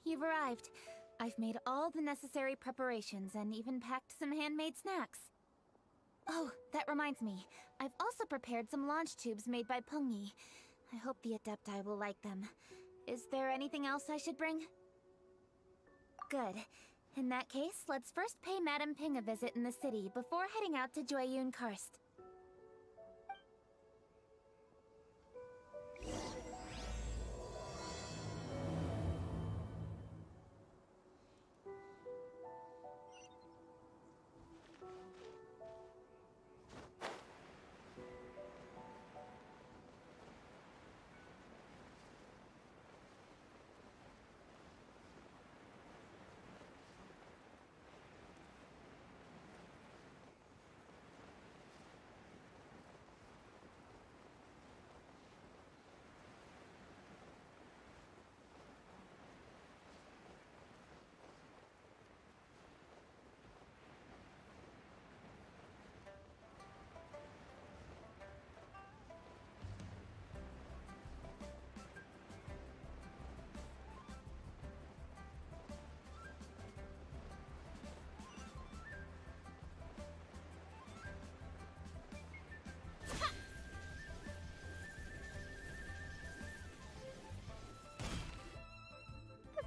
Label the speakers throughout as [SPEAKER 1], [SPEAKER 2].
[SPEAKER 1] You've arrived. I've made all the necessary preparations and even packed some handmade snacks. Oh, that reminds me. I've also prepared some launch tubes made by Pungi. I hope the Adepti will like them. Is there anything else I should bring? Good. In that case, let's first pay Madame Ping a visit in the city before heading out to Jueyun Karst.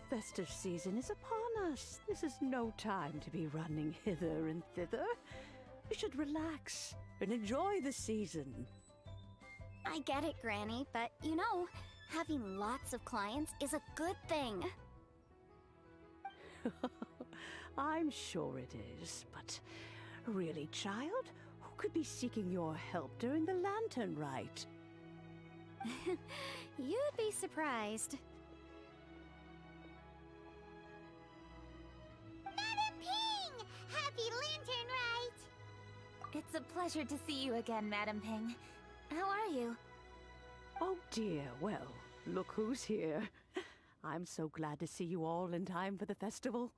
[SPEAKER 2] Festive season is upon us. This is no time to be running hither and thither. We should relax and enjoy the season.
[SPEAKER 3] I get it, Granny, but you know, having lots of clients is a good thing.
[SPEAKER 2] I'm sure it is, but really, child, who could be seeking your help during the lantern rite?
[SPEAKER 3] You'd be surprised.
[SPEAKER 4] Madam Ping! Happy Lantern Rite!
[SPEAKER 1] It's a pleasure to see you again, Madame Ping. How are you?
[SPEAKER 2] Oh dear, well, look who's here. I'm so glad to see you all in time for the festival.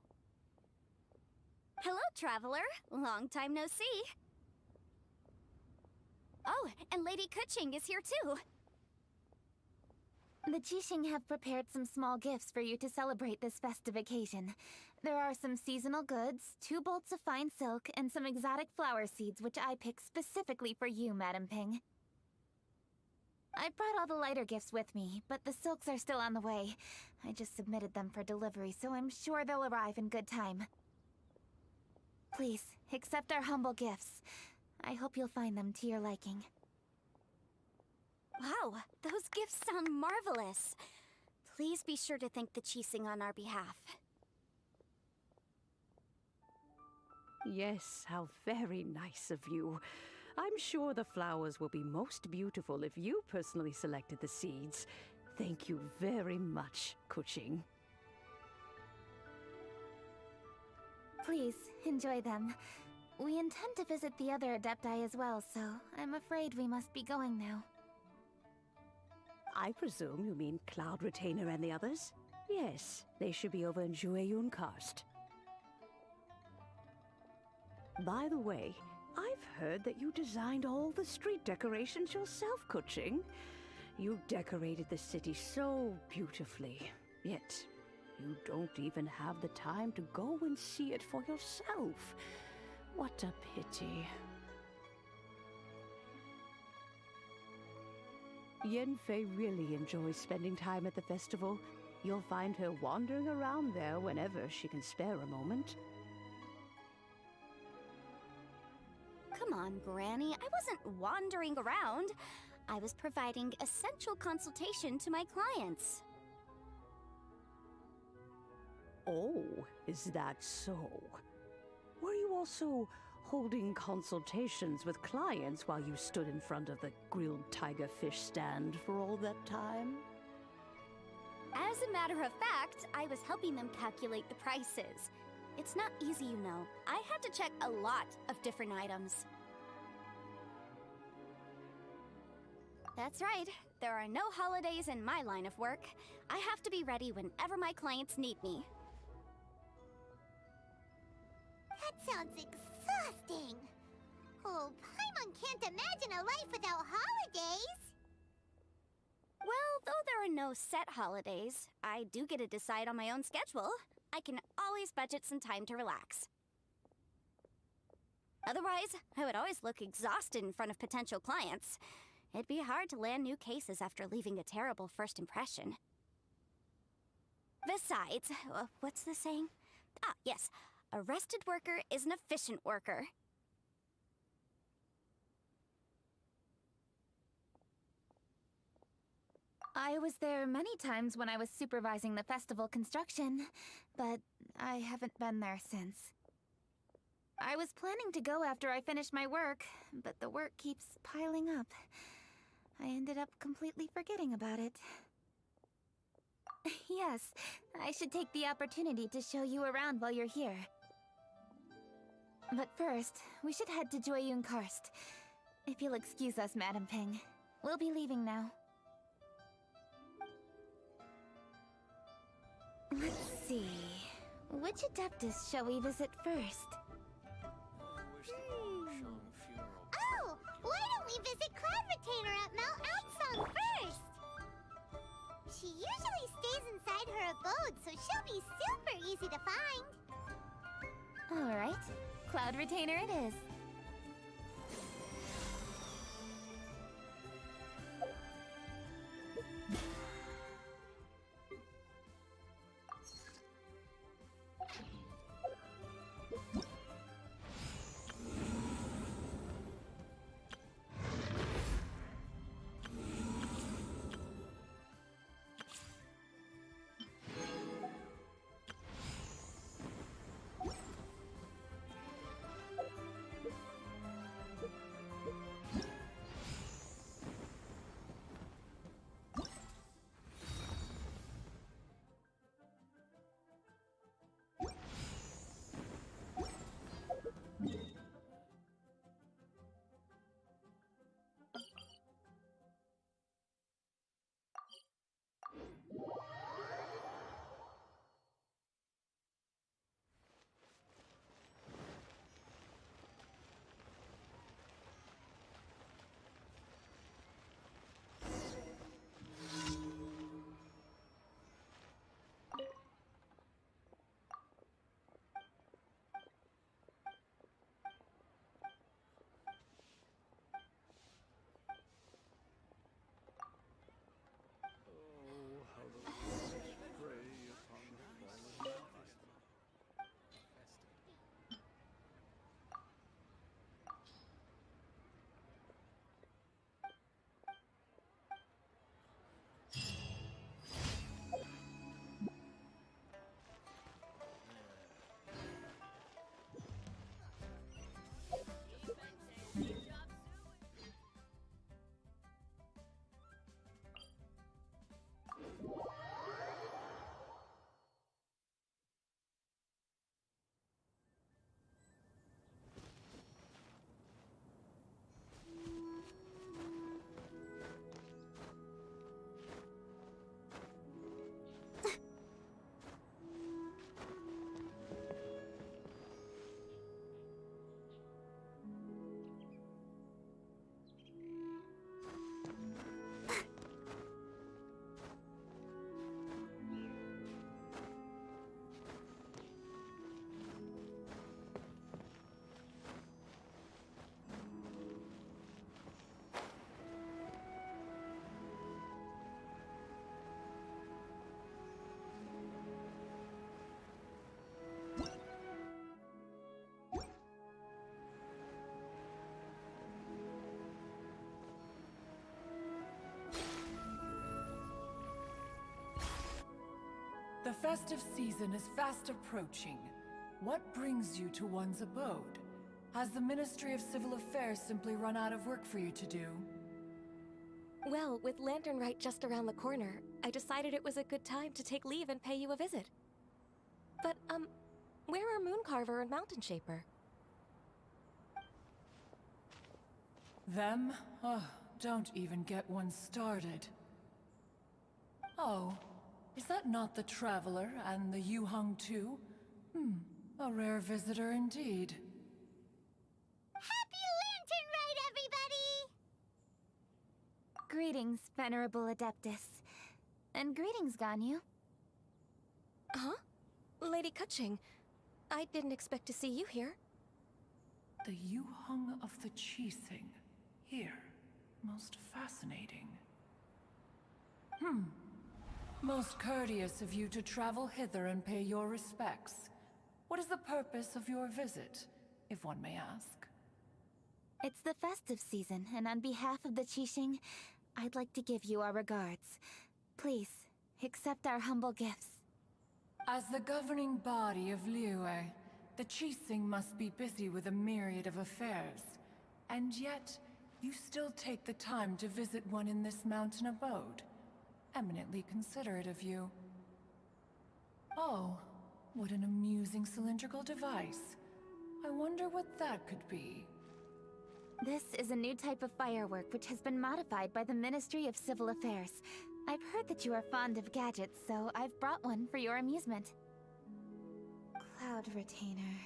[SPEAKER 3] Hello, traveler. Long time no see. Oh, and Lady Kuching is here too.
[SPEAKER 1] The Qixing have prepared some small gifts for you to celebrate this festive occasion. There are some seasonal goods, 2 bolts of fine silk, and some exotic flower seeds which I picked specifically for you, Madame Ping. I brought all the lighter gifts with me, but the silks are still on the way. I just submitted them for delivery, so I'm sure they'll arrive in good time. Please, accept our humble gifts. I hope you'll find them to your liking.
[SPEAKER 3] Wow, those gifts sound marvelous. Please be sure to thank the Qixing on our behalf.
[SPEAKER 2] Yes, how very nice of you. I'm sure the flowers will be most beautiful if you personally selected the seeds. Thank you very much, Kuching.
[SPEAKER 1] Please, enjoy them. We intend to visit the other Adepti as well, so I'm afraid we must be going now.
[SPEAKER 2] I presume you mean Cloud Retainer and the others? Yes, they should be over in Jueyun Karst. By the way, I've heard that you designed all the street decorations yourself, Kuching. You decorated the city so beautifully, yet you don't even have the time to go and see it for yourself. What a pity. Yanfei really enjoys spending time at the festival. You'll find her wandering around there whenever she can spare a moment.
[SPEAKER 3] Come on, Granny. I wasn't wandering around. I was providing essential consultation to my clients.
[SPEAKER 2] Oh, is that so? Were you also holding consultations with clients while you stood in front of the grilled tiger fish stand for all that time?
[SPEAKER 3] As a matter of fact, I was helping them calculate the prices. It's not easy, you know. I had to check a lot of different items. That's right. There are no holidays in my line of work. I have to be ready whenever my clients need me.
[SPEAKER 4] That sounds exhausting. Oh, Paimon can't imagine a life without holidays.
[SPEAKER 3] Well, though there are no set holidays, I do get to decide on my own schedule. I can always budget some time to relax. Otherwise, I would always look exhausted in front of potential clients. It'd be hard to land new cases after leaving a terrible first impression. Besides, what's the saying? Ah, yes. A rested worker is an efficient worker.
[SPEAKER 1] I was there many times when I was supervising the festival construction, but I haven't been there since. I was planning to go after I finished my work, but the work keeps piling up. I ended up completely forgetting about it. Yes, I should take the opportunity to show you around while you're here. But first, we should head to Joyun Karst. If you'll excuse us, Madam Ping. We'll be leaving now. Let's see... Which Adeptus shall we visit first?
[SPEAKER 4] Oh, why don't we visit Cloud Retainer at Mount Outsong first? She usually stays inside her abode, so she'll be super easy to find.
[SPEAKER 1] Alright, Cloud Retainer it is.
[SPEAKER 5] The festive season is fast approaching. What brings you to one's abode? Has the Ministry of Civil Affairs simply run out of work for you to do?
[SPEAKER 6] Well, with Lantern Rite just around the corner, I decided it was a good time to take leave and pay you a visit. But, where are Mooncarver and Mountain Shaper?
[SPEAKER 5] Them? Oh, don't even get one started. Oh, is that not the Traveler and the Yuhung too? A rare visitor indeed.
[SPEAKER 4] Happy Lantern Rite, everybody!
[SPEAKER 1] Greetings, Venerable Adeptus. And greetings, Ganyu.
[SPEAKER 6] Huh? Lady Kutching, I didn't expect to see you here.
[SPEAKER 5] The Yuhung of the Qixing. Here. Most fascinating. Most courteous of you to travel hither and pay your respects. What is the purpose of your visit, if one may ask?
[SPEAKER 1] It's the festive season, and on behalf of the Qixing, I'd like to give you our regards. Please, accept our humble gifts.
[SPEAKER 5] As the governing body of Liyue, the Qixing must be busy with a myriad of affairs. And yet, you still take the time to visit one in this mountain abode. Eminently considerate of you. Oh, what an amusing cylindrical device. I wonder what that could be.
[SPEAKER 1] This is a new type of firework which has been modified by the Ministry of Civil Affairs. I've heard that you are fond of gadgets, so I've brought one for your amusement. Cloud Retainer.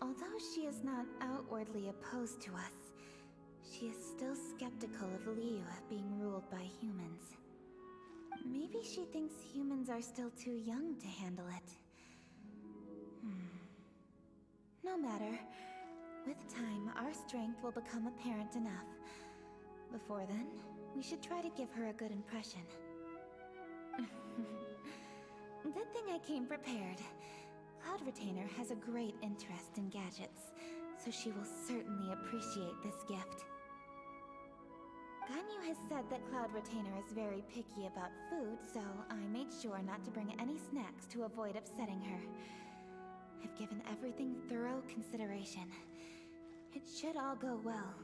[SPEAKER 1] Although she is not outwardly opposed to us, she is still skeptical of Liyue being ruled by humans. Maybe she thinks humans are still too young to handle it. No matter. With time, our strength will become apparent enough. Before then, we should try to give her a good impression. Good thing I came prepared. Cloud Retainer has a great interest in gadgets, so she will certainly appreciate this gift. Ganyu has said that Cloud Retainer is very picky about food, so I made sure not to bring any snacks to avoid upsetting her. I've given everything thorough consideration. It should all go well.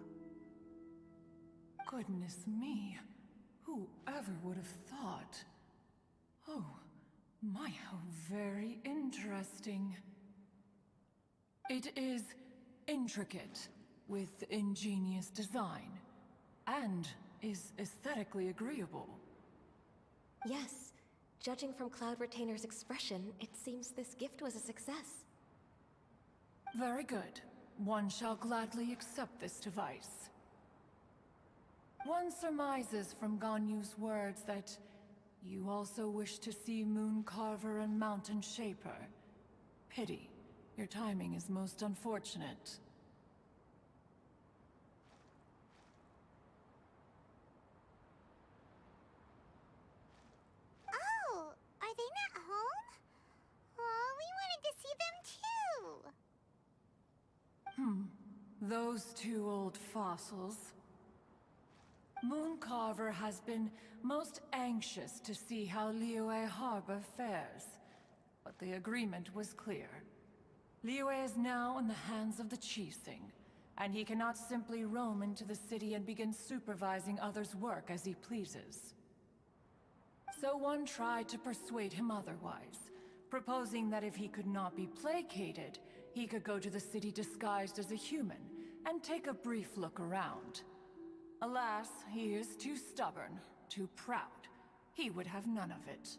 [SPEAKER 5] Goodness me. Whoever would have thought? Oh, my, how very interesting. It is intricate, with ingenious design, and is aesthetically agreeable.
[SPEAKER 6] Yes. Judging from Cloud Retainer's expression, it seems this gift was a success.
[SPEAKER 5] Very good. One shall gladly accept this device. One surmises from Ganyu's words that you also wish to see Mooncarver and Mountain Shaper. Pity. Your timing is most unfortunate.
[SPEAKER 4] Oh, are they not home? Oh, we wanted to see them too!
[SPEAKER 5] Those two old fossils. Mooncarver has been most anxious to see how Liyue Harbor fares, but the agreement was clear. Liyue is now in the hands of the Qixing, and he cannot simply roam into the city and begin supervising others' work as he pleases. So one tried to persuade him otherwise, proposing that if he could not be placated, he could go to the city disguised as a human and take a brief look around. Alas, he is too stubborn, too proud. He would have none of it.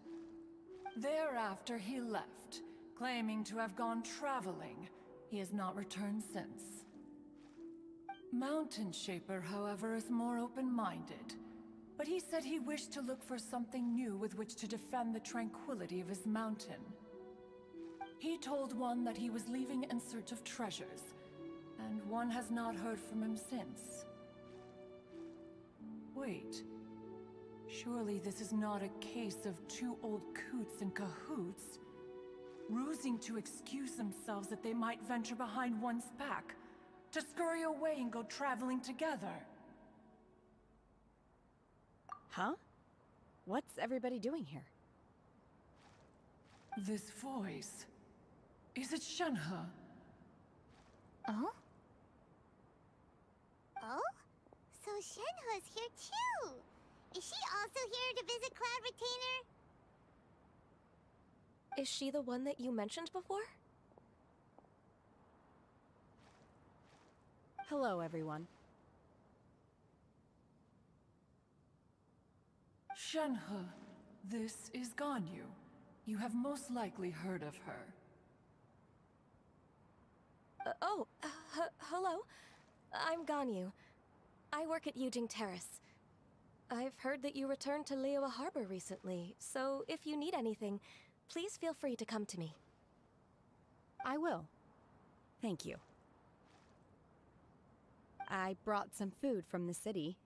[SPEAKER 5] Thereafter he left, claiming to have gone traveling. He has not returned since. Mountain Shaper, however, is more open-minded. But he said he wished to look for something new with which to defend the tranquility of his mountain. He told one that he was leaving in search of treasures, and one has not heard from him since. Wait. Surely this is not a case of two old coots in cahoots, rusing to excuse themselves that they might venture behind one's back, to scurry away and go traveling together.
[SPEAKER 7] Huh? What's everybody doing here?
[SPEAKER 5] This voice... Is it Shenhe?
[SPEAKER 1] Oh?
[SPEAKER 4] Shenhe's here too. Is she also here to visit Cloud Retainer?
[SPEAKER 6] Is she the one that you mentioned before?
[SPEAKER 7] Hello, everyone.
[SPEAKER 5] Shenhe, this is Ganyu. You have most likely heard of her.
[SPEAKER 6] Hello. I'm Ganyu. I work at Yujing Terrace. I've heard that you returned to Liyue Harbor recently, so if you need anything, please feel free to come to me.
[SPEAKER 7] I will. Thank you. I brought some food from the city.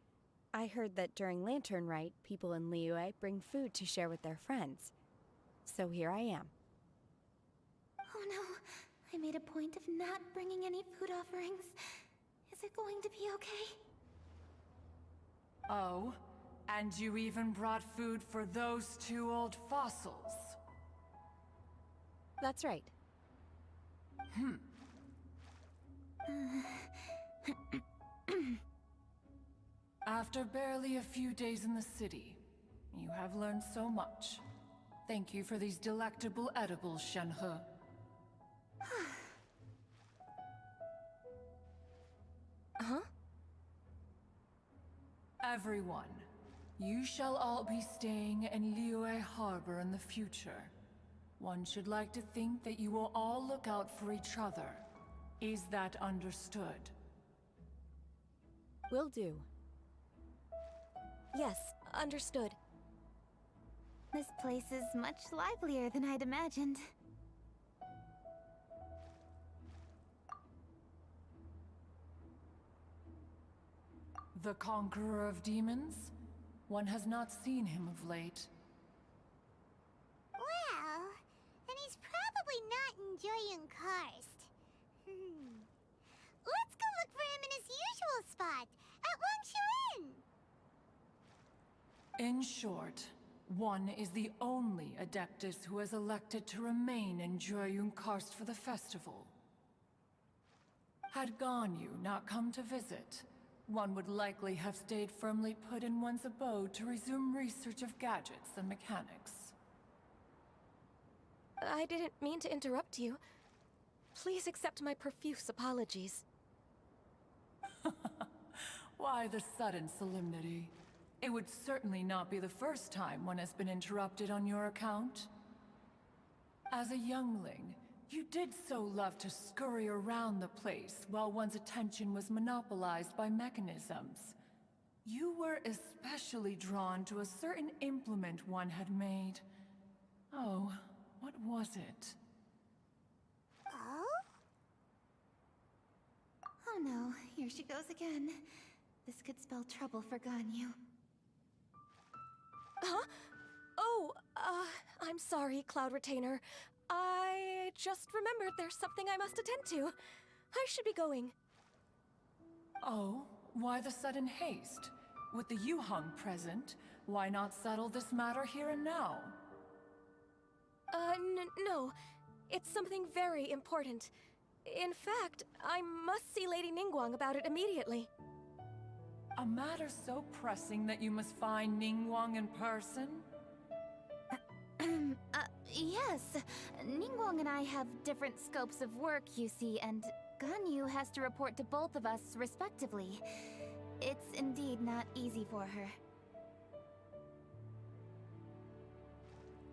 [SPEAKER 7] I heard that during Lantern Rite, people in Liyue bring food to share with their friends. So here I am.
[SPEAKER 1] Oh no, I made a point of not bringing any food offerings. Is it going to be okay?
[SPEAKER 5] Oh, and you even brought food for those two old fossils.
[SPEAKER 7] That's right.
[SPEAKER 5] After barely a few days in the city, you have learned so much. Thank you for these delectable edibles, Shenhe.
[SPEAKER 6] Huh?
[SPEAKER 5] Everyone, you shall all be staying in Liyue Harbor in the future. One should like to think that you will all look out for each other. Is that understood?
[SPEAKER 7] Will do.
[SPEAKER 6] Yes, understood.
[SPEAKER 1] This place is much livelier than I'd imagined.
[SPEAKER 5] The conqueror of demons? One has not seen him of late.
[SPEAKER 4] Well, then he's probably not enjoying Karst. Let's go look for him in his usual spot, at Wangshu Inn.
[SPEAKER 5] In short, one is the only Adeptus who has elected to remain in Joyun Karst for the festival. Had Ganyu not come to visit, one would likely have stayed firmly put in one's abode to resume research of gadgets and mechanics.
[SPEAKER 6] I didn't mean to interrupt you. Please accept my profuse apologies.
[SPEAKER 5] Why the sudden solemnity? It would certainly not be the first time one has been interrupted on your account. As a youngling, you did so love to scurry around the place while one's attention was monopolized by mechanisms. You were especially drawn to a certain implement one had made. Oh, what was it?
[SPEAKER 4] Oh?
[SPEAKER 1] Oh no, here she goes again. This could spell trouble for Ganyu.
[SPEAKER 6] Huh? Oh, I'm sorry, Cloud Retainer. I just remembered there's something I must attend to. I should be going.
[SPEAKER 5] Oh, why the sudden haste? With the Yuheng present, why not settle this matter here and now?
[SPEAKER 6] No. It's something very important. In fact, I must see Lady Ningguang about it immediately.
[SPEAKER 5] A matter so pressing that you must find Ningguang in person?
[SPEAKER 1] Yes. Ningguang and I have different scopes of work, you see, and Ganyu has to report to both of us respectively. It's indeed not easy for her.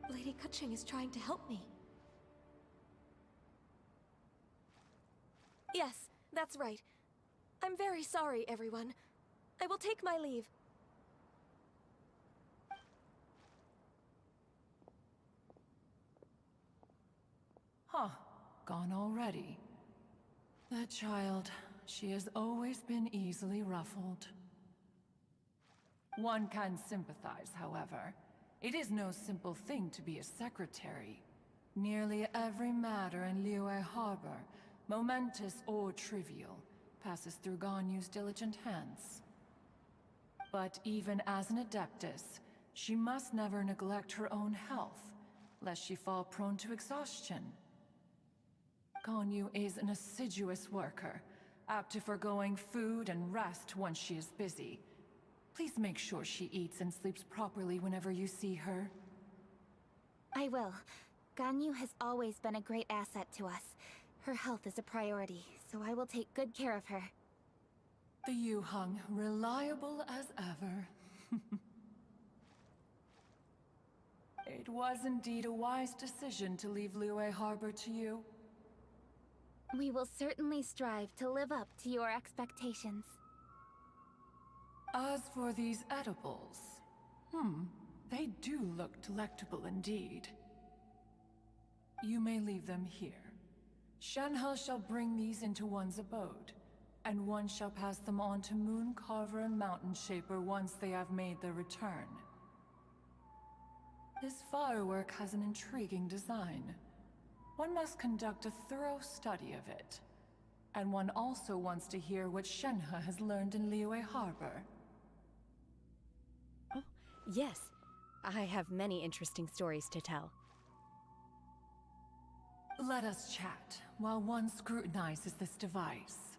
[SPEAKER 6] Lady Keqing is trying to help me. Yes, that's right. I'm very sorry, everyone. I will take my leave.
[SPEAKER 5] Huh, gone already. That child, she has always been easily ruffled. One can sympathize, however. It is no simple thing to be a secretary. Nearly every matter in Liyue Harbor, momentous or trivial, passes through Ganyu's diligent hands. But even as an Adeptus, she must never neglect her own health, lest she fall prone to exhaustion. Ganyu is an assiduous worker, apt to forgoing food and rest once she is busy, Please make sure she eats and sleeps properly whenever you see her.
[SPEAKER 1] I will. Ganyu has always been a great asset to us. Her health is a priority, so I will take good care of her.
[SPEAKER 5] The Yuheng, reliable as ever. It was indeed a wise decision to leave Liyue Harbor to you.
[SPEAKER 1] We will certainly strive to live up to your expectations.
[SPEAKER 5] As for these edibles, they do look delectable indeed. You may leave them here. Shenhe shall bring these into one's abode, and one shall pass them on to Mooncarver and Mountain Shaper once they have made their return. This firework has an intriguing design. One must conduct a thorough study of it. And one also wants to hear what Shenhe has learned in Liyue Harbor.
[SPEAKER 7] Oh, yes. I have many interesting stories to tell.
[SPEAKER 5] Let us chat while one scrutinizes this device.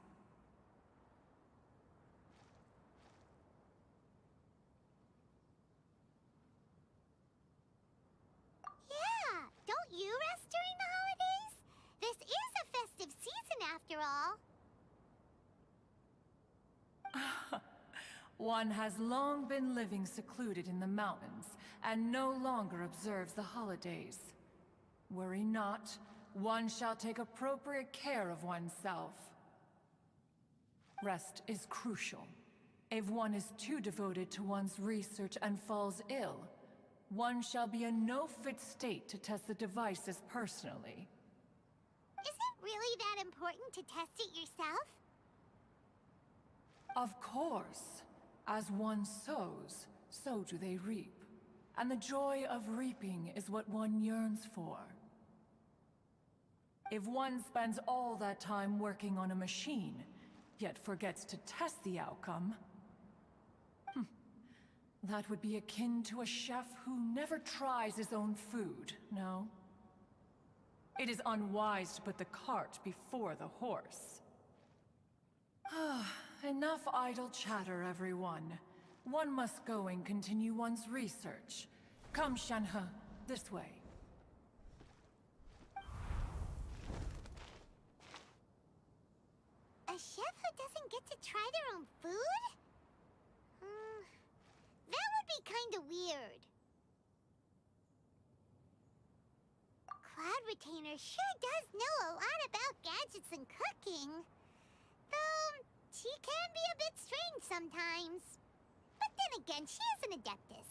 [SPEAKER 4] Yeah, don't you rest during the holidays? This is a festive season after all.
[SPEAKER 5] One has long been living secluded in the mountains, and no longer observes the holidays. Worry not, one shall take appropriate care of oneself. Rest is crucial. If one is too devoted to one's research and falls ill, one shall be in no fit state to test the devices personally.
[SPEAKER 4] Is it really that important to test it yourself?
[SPEAKER 5] Of course. As one sows, so do they reap. And the joy of reaping is what one yearns for. If one spends all that time working on a machine, yet forgets to test the outcome, that would be akin to a chef who never tries his own food, no? It is unwise to put the cart before the horse. Enough idle chatter, everyone. One must go and continue one's research. Come, Shenhe, this way.
[SPEAKER 4] A chef who doesn't get to try their own food? That would be kinda weird. Cloud Retainer sure does know a lot about gadgets and cooking. Though, she can be a bit strange sometimes. But then again, she is an Adeptus.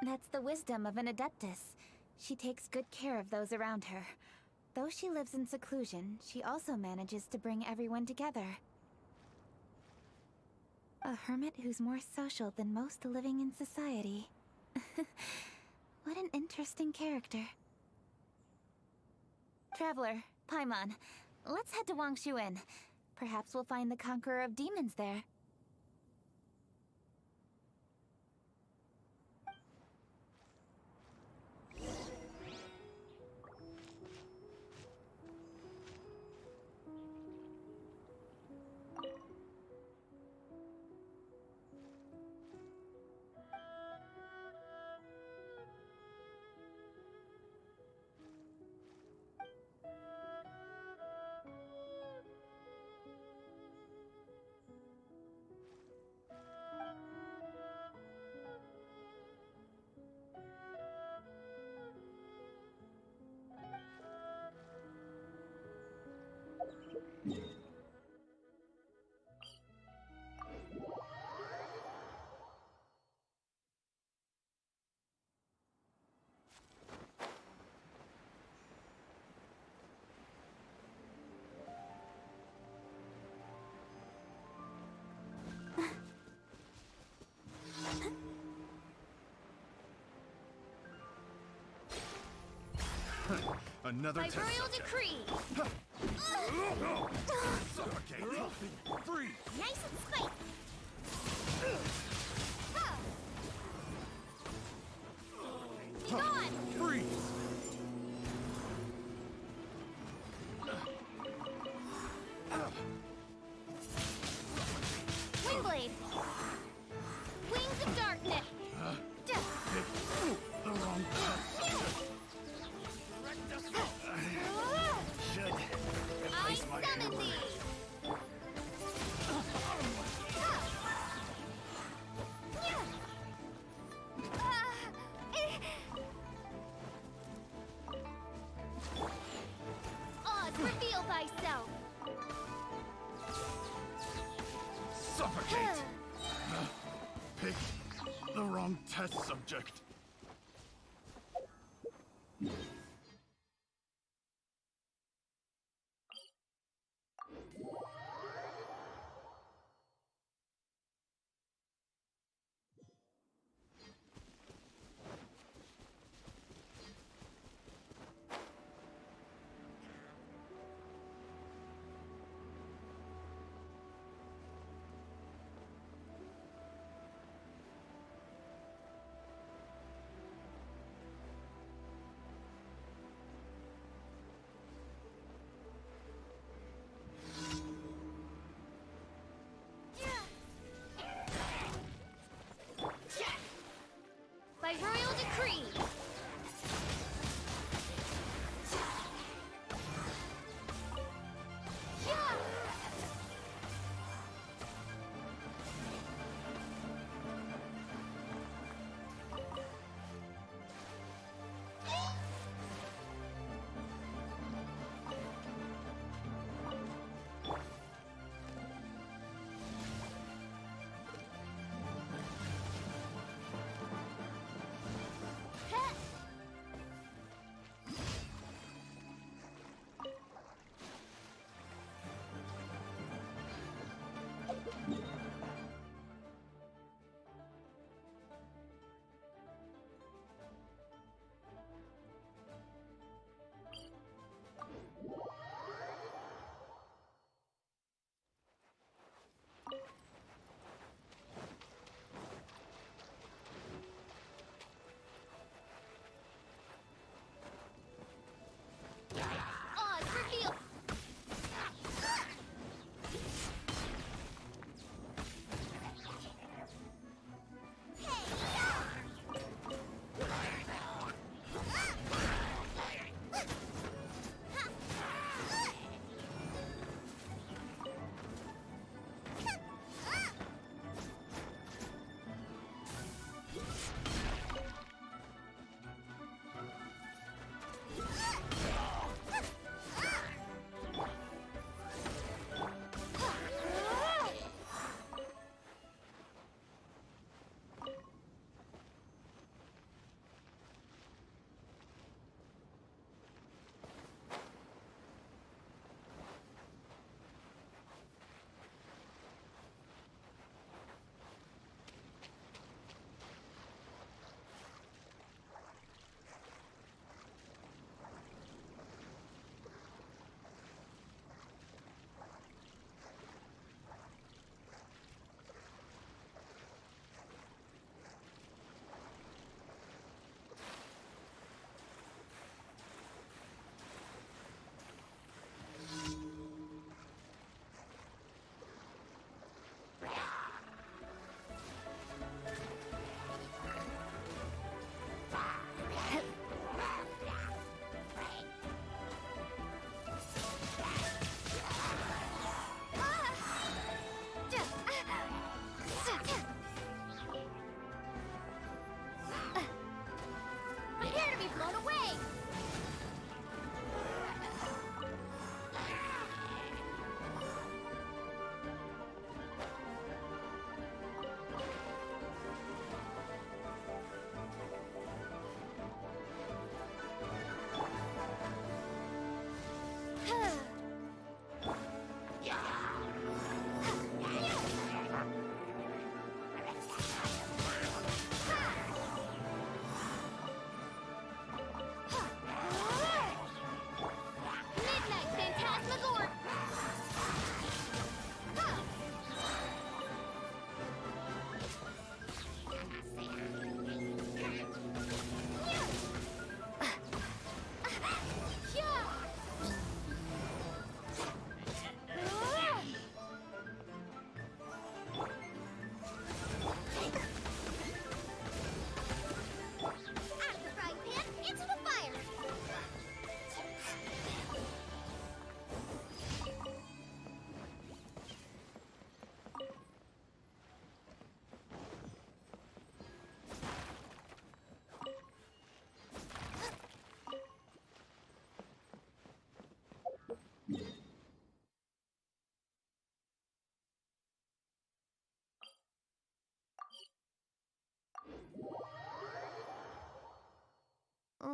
[SPEAKER 1] That's the wisdom of an Adeptus. She takes good care of those around her. Though she lives in seclusion, she also manages to bring everyone together. A hermit who's more social than most living in society. What an interesting character. Traveler, Paimon, let's head to Wangshu Inn. Perhaps we'll find the Conqueror of Demons there.
[SPEAKER 8] Another
[SPEAKER 3] By
[SPEAKER 8] test
[SPEAKER 3] royal
[SPEAKER 8] subject.
[SPEAKER 3] decree!
[SPEAKER 8] Suffocate! Freeze!
[SPEAKER 3] Nice and squeak! Be gone!
[SPEAKER 8] Freeze!
[SPEAKER 3] Windblade! Reveal thyself!
[SPEAKER 8] Suffocate! Picked the wrong test subject.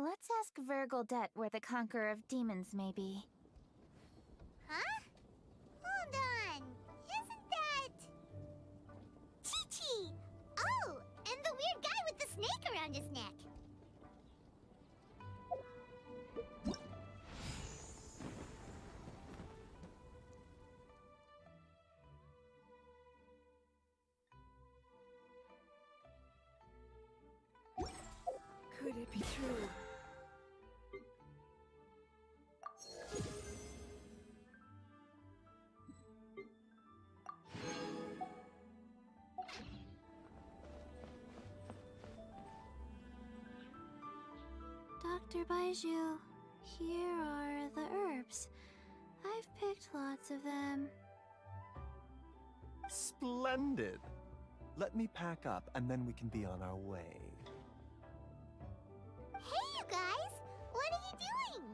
[SPEAKER 1] Let's ask Vendetta where the Conqueror of Demons may be.
[SPEAKER 4] Huh? Hold on. Isn't that... Chi-Chi! Oh, and the weird guy with the snake around his neck.
[SPEAKER 2] Could it be true?
[SPEAKER 4] Dr. Baiju, here are the herbs. I've picked lots of them.
[SPEAKER 9] Splendid! Let me pack up, and then we can be on our way.
[SPEAKER 4] Hey, you guys! What are you doing?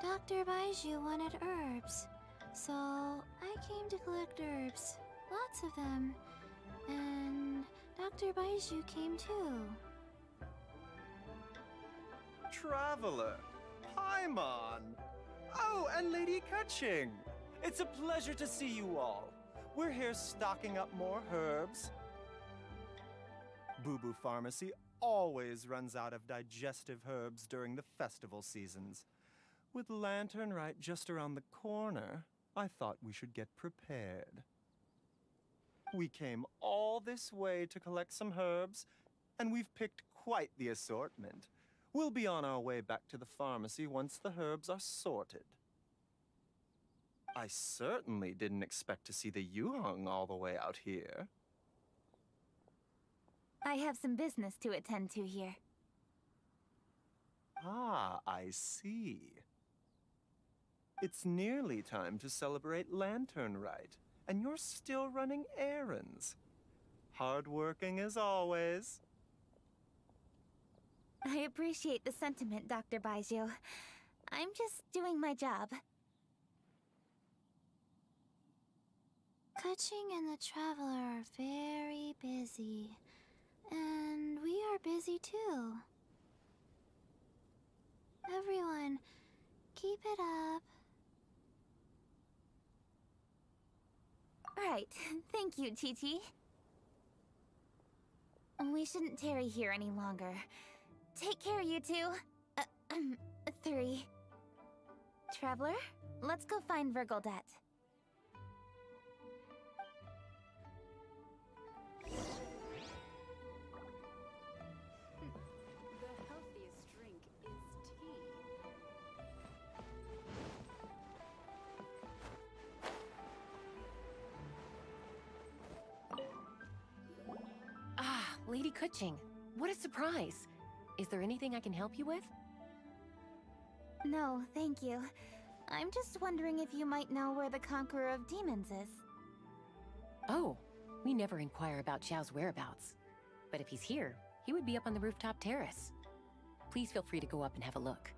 [SPEAKER 4] Dr. Baiju wanted herbs, so I came to collect herbs. Lots of them. And Dr. Baiju came too.
[SPEAKER 9] Traveler! Paimon! Oh, and Lady Kaching! It's a pleasure to see you all. We're here stocking up more herbs. Boo Boo Pharmacy always runs out of digestive herbs during the festival seasons. With Lantern right just around the corner, I thought we should get prepared. We came all this way to collect some herbs, and we've picked quite the assortment. We'll be on our way back to the pharmacy once the herbs are sorted. I certainly didn't expect to see the Yuhong all the way out here.
[SPEAKER 1] I have some business to attend to here.
[SPEAKER 9] Ah, I see. It's nearly time to celebrate Lantern Rite, and you're still running errands. Hardworking as always.
[SPEAKER 1] I appreciate the sentiment, Dr. Baiju. I'm just doing my job.
[SPEAKER 4] Kaching and the Traveler are very busy. And we are busy too. Everyone, keep it up.
[SPEAKER 1] Right. Thank you, Chi-Chi. We shouldn't tarry here any longer. Take care, you two. 3. Traveler, let's go find Vendetta.
[SPEAKER 2] The healthiest drink is tea.
[SPEAKER 6] Ah, Lady Kuching. What a surprise. Is there anything I can help you with?
[SPEAKER 1] No, thank you. I'm just wondering if you might know where the Conqueror of Demons is.
[SPEAKER 6] Oh, we never inquire about Xiao's whereabouts. But if he's here, he would be up on the rooftop terrace. Please feel free to go up and have a look.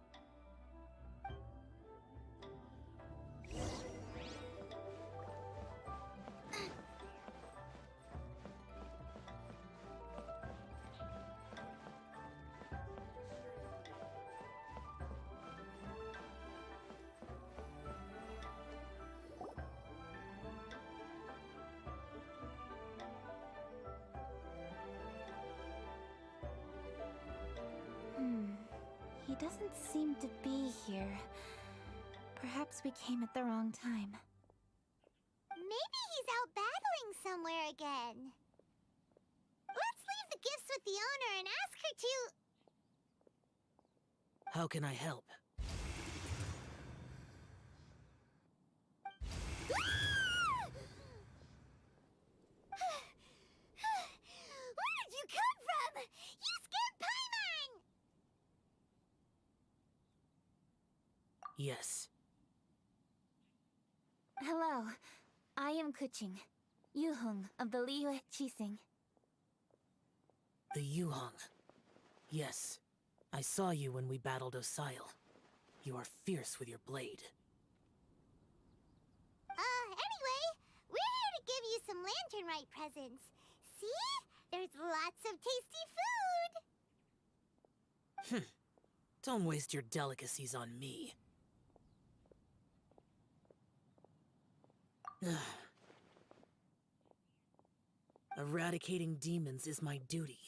[SPEAKER 1] He doesn't seem to be here. Perhaps we came at the wrong time.
[SPEAKER 4] Maybe he's out battling somewhere again. Let's leave the gifts with the owner and ask her to...
[SPEAKER 10] How can I help?
[SPEAKER 4] Where did you come from? You scared Paimon!
[SPEAKER 10] Yes.
[SPEAKER 1] Hello. I am Kuching, Yuhong of the Liyue Chising.
[SPEAKER 10] The Yuhong. Yes. I saw you when we battled Osile. You are fierce with your blade.
[SPEAKER 4] Anyway, we're here to give you some Lantern Rite presents. See? There's lots of tasty food!
[SPEAKER 10] Don't waste your delicacies on me. Eradicating demons is my duty.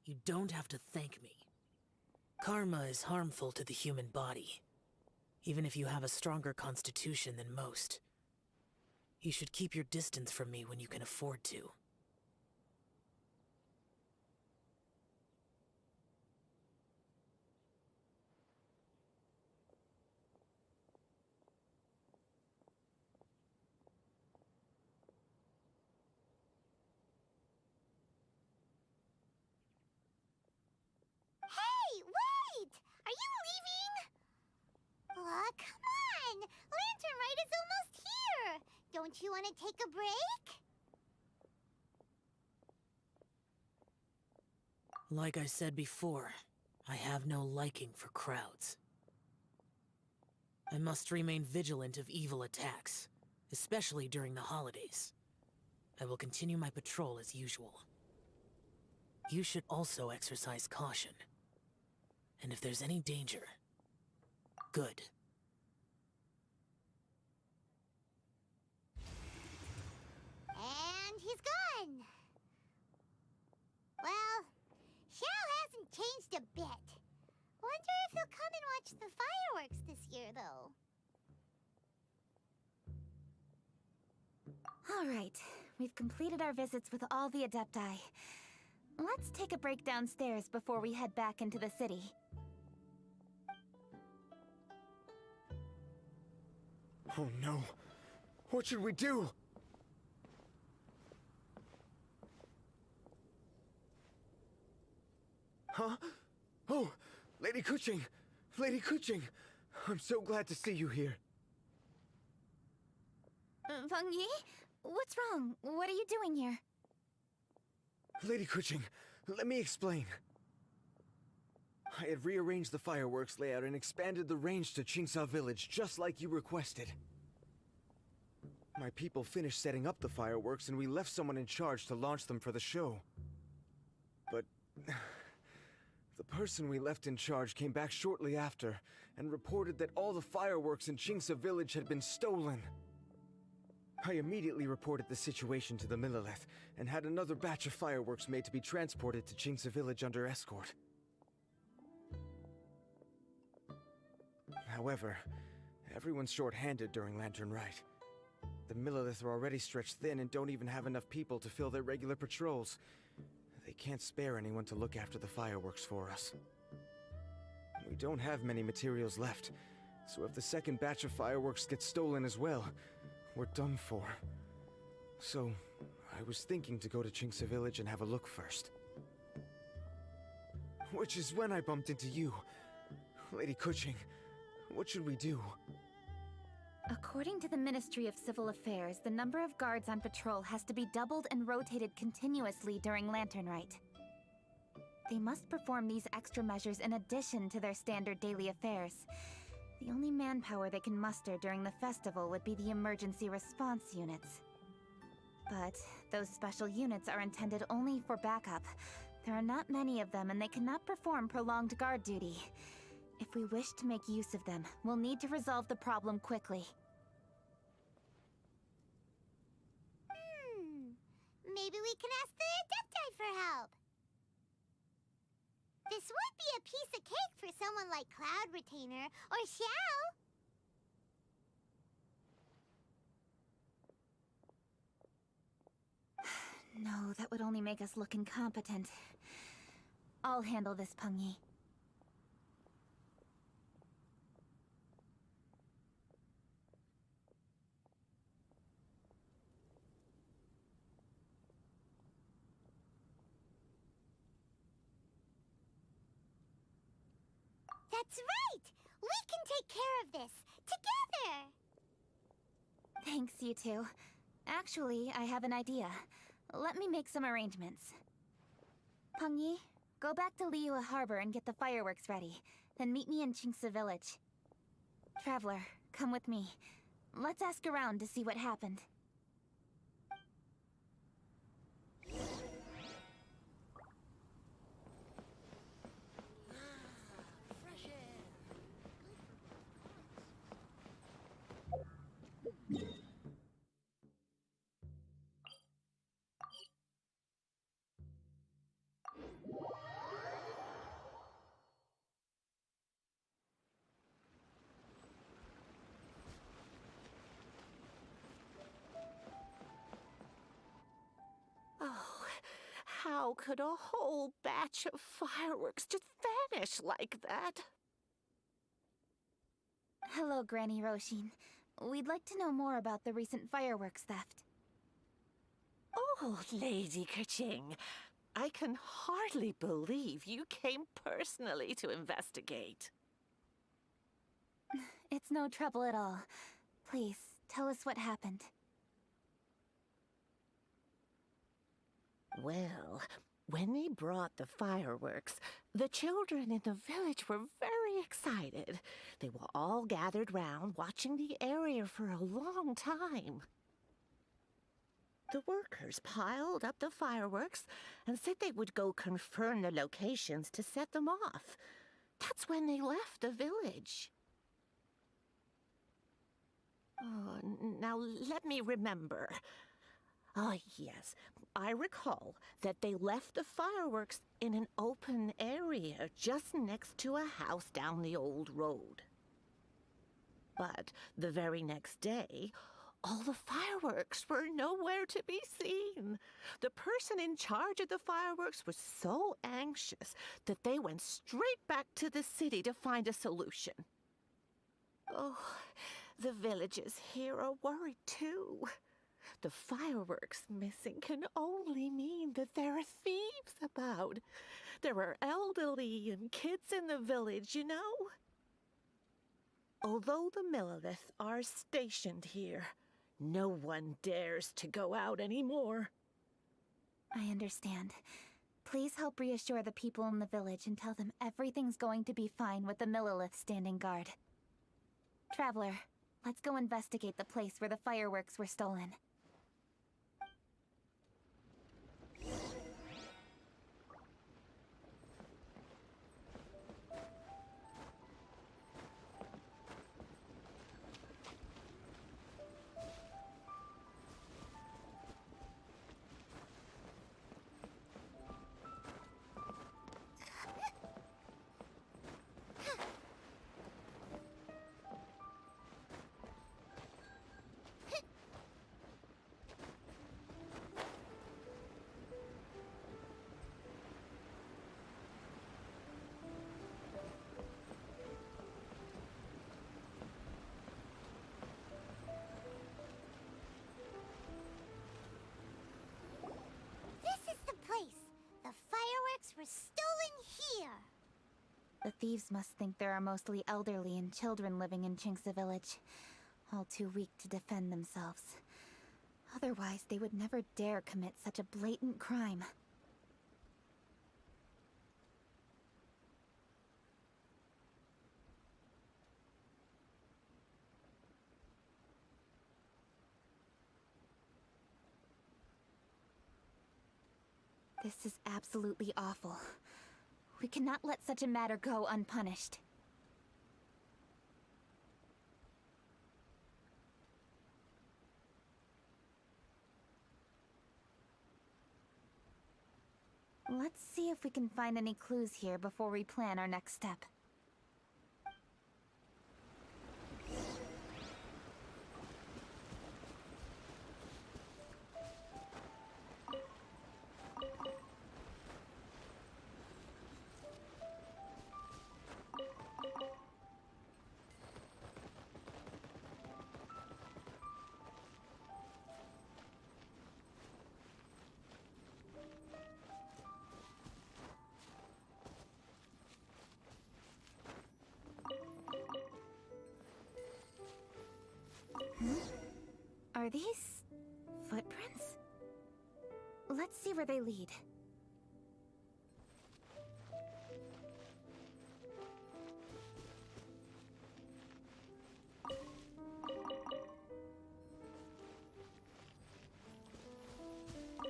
[SPEAKER 10] You don't have to thank me. Karma is harmful to the human body, even if you have a stronger constitution than most. You should keep your distance from me when you can afford to.
[SPEAKER 4] Hey, wait! Are you leaving? Aw, come on! Lantern Rite is almost here! Don't you want to take a break?
[SPEAKER 10] Like I said before, I have no liking for crowds. I must remain vigilant of evil attacks, especially during the holidays. I will continue my patrol as usual. You should also exercise caution. And if there's any danger, good.
[SPEAKER 4] And he's gone. Well, Xiao hasn't changed a bit. Wonder if he'll come and watch the fireworks this year, though.
[SPEAKER 1] All right, we've completed our visits with all the Adepti. Let's take a break downstairs before we head back into the city.
[SPEAKER 11] Oh no. What should we do? Huh? Oh, Lady Kuching! Lady Kuching! I'm so glad to see you here.
[SPEAKER 1] Feng Yi? What's wrong? What are you doing here?
[SPEAKER 11] Lady Kuching, let me explain. I had rearranged the fireworks layout and expanded the range to Qingsa Village, just like you requested. My people finished setting up the fireworks and we left someone in charge to launch them for the show. But the person we left in charge came back shortly after and reported that all the fireworks in Qingsa Village had been stolen. I immediately reported the situation to the Millelith and had another batch of fireworks made to be transported to Qingsa Village under escort. However, everyone's short-handed during Lantern Rite. The Millelith are already stretched thin and don't even have enough people to fill their regular patrols. They can't spare anyone to look after the fireworks for us. We don't have many materials left, so if the second batch of fireworks gets stolen as well, we're done for. So, I was thinking to go to Qingsa Village and have a look first. Which is when I bumped into you. Lady Kuching, what should we do?
[SPEAKER 1] According to the Ministry of Civil Affairs, the number of guards on patrol has to be doubled and rotated continuously during Lantern Rite. They must perform these extra measures in addition to their standard daily affairs. The only manpower they can muster during the festival would be the emergency response units. But those special units are intended only for backup. There are not many of them and they cannot perform prolonged guard duty. If we wish to make use of them, we'll need to resolve the problem quickly.
[SPEAKER 4] Maybe we can ask the Adepti for help. This would be a piece of cake for someone like Cloud Retainer or Xiao.
[SPEAKER 1] No, that would only make us look incompetent. I'll handle this, Peng Yi.
[SPEAKER 4] That's right! We can take care of this, together!
[SPEAKER 1] Thanks, you two. Actually, I have an idea. Let me make some arrangements. Peng Yi, go back to Liyue Harbor and get the fireworks ready. Then meet me in Qingsa Village. Traveler, come with me. Let's ask around to see what happened.
[SPEAKER 12] How could a whole batch of fireworks just vanish like that?
[SPEAKER 1] Hello, Granny Roshin. We'd like to know more about the recent fireworks theft.
[SPEAKER 12] Oh, Lady Kerching, I can hardly believe you came personally to investigate.
[SPEAKER 1] It's no trouble at all. Please, tell us what happened.
[SPEAKER 12] Well, when they brought the fireworks, the children in the village were very excited. They were all gathered round, watching the area for a long time. The workers piled up the fireworks and said they would go confirm the locations to set them off. That's when they left the village. Oh, now let me remember. Ah, yes. I recall that they left the fireworks in an open area just next to a house down the old road. But the very next day, all the fireworks were nowhere to be seen. The person in charge of the fireworks was so anxious that they went straight back to the city to find a solution. Oh, the villagers here are worried too. The fireworks missing can only mean that there are thieves about. There are elderly and kids in the village, you know. Although the Millilith are stationed here, no one dares to go out anymore.
[SPEAKER 1] I understand. Please help reassure the people in the village and tell them everything's going to be fine with the Millilith standing guard. Traveler, let's go investigate the place where the fireworks were stolen.
[SPEAKER 4] The fireworks were stolen here!
[SPEAKER 1] The thieves must think there are mostly elderly and children living in Chinxa village, all too weak to defend themselves. Otherwise, they would never dare commit such a blatant crime. This is absolutely awful. We cannot let such a matter go unpunished. Let's see if we can find any clues here before we plan our next step. Are these footprints? Let's see where they lead.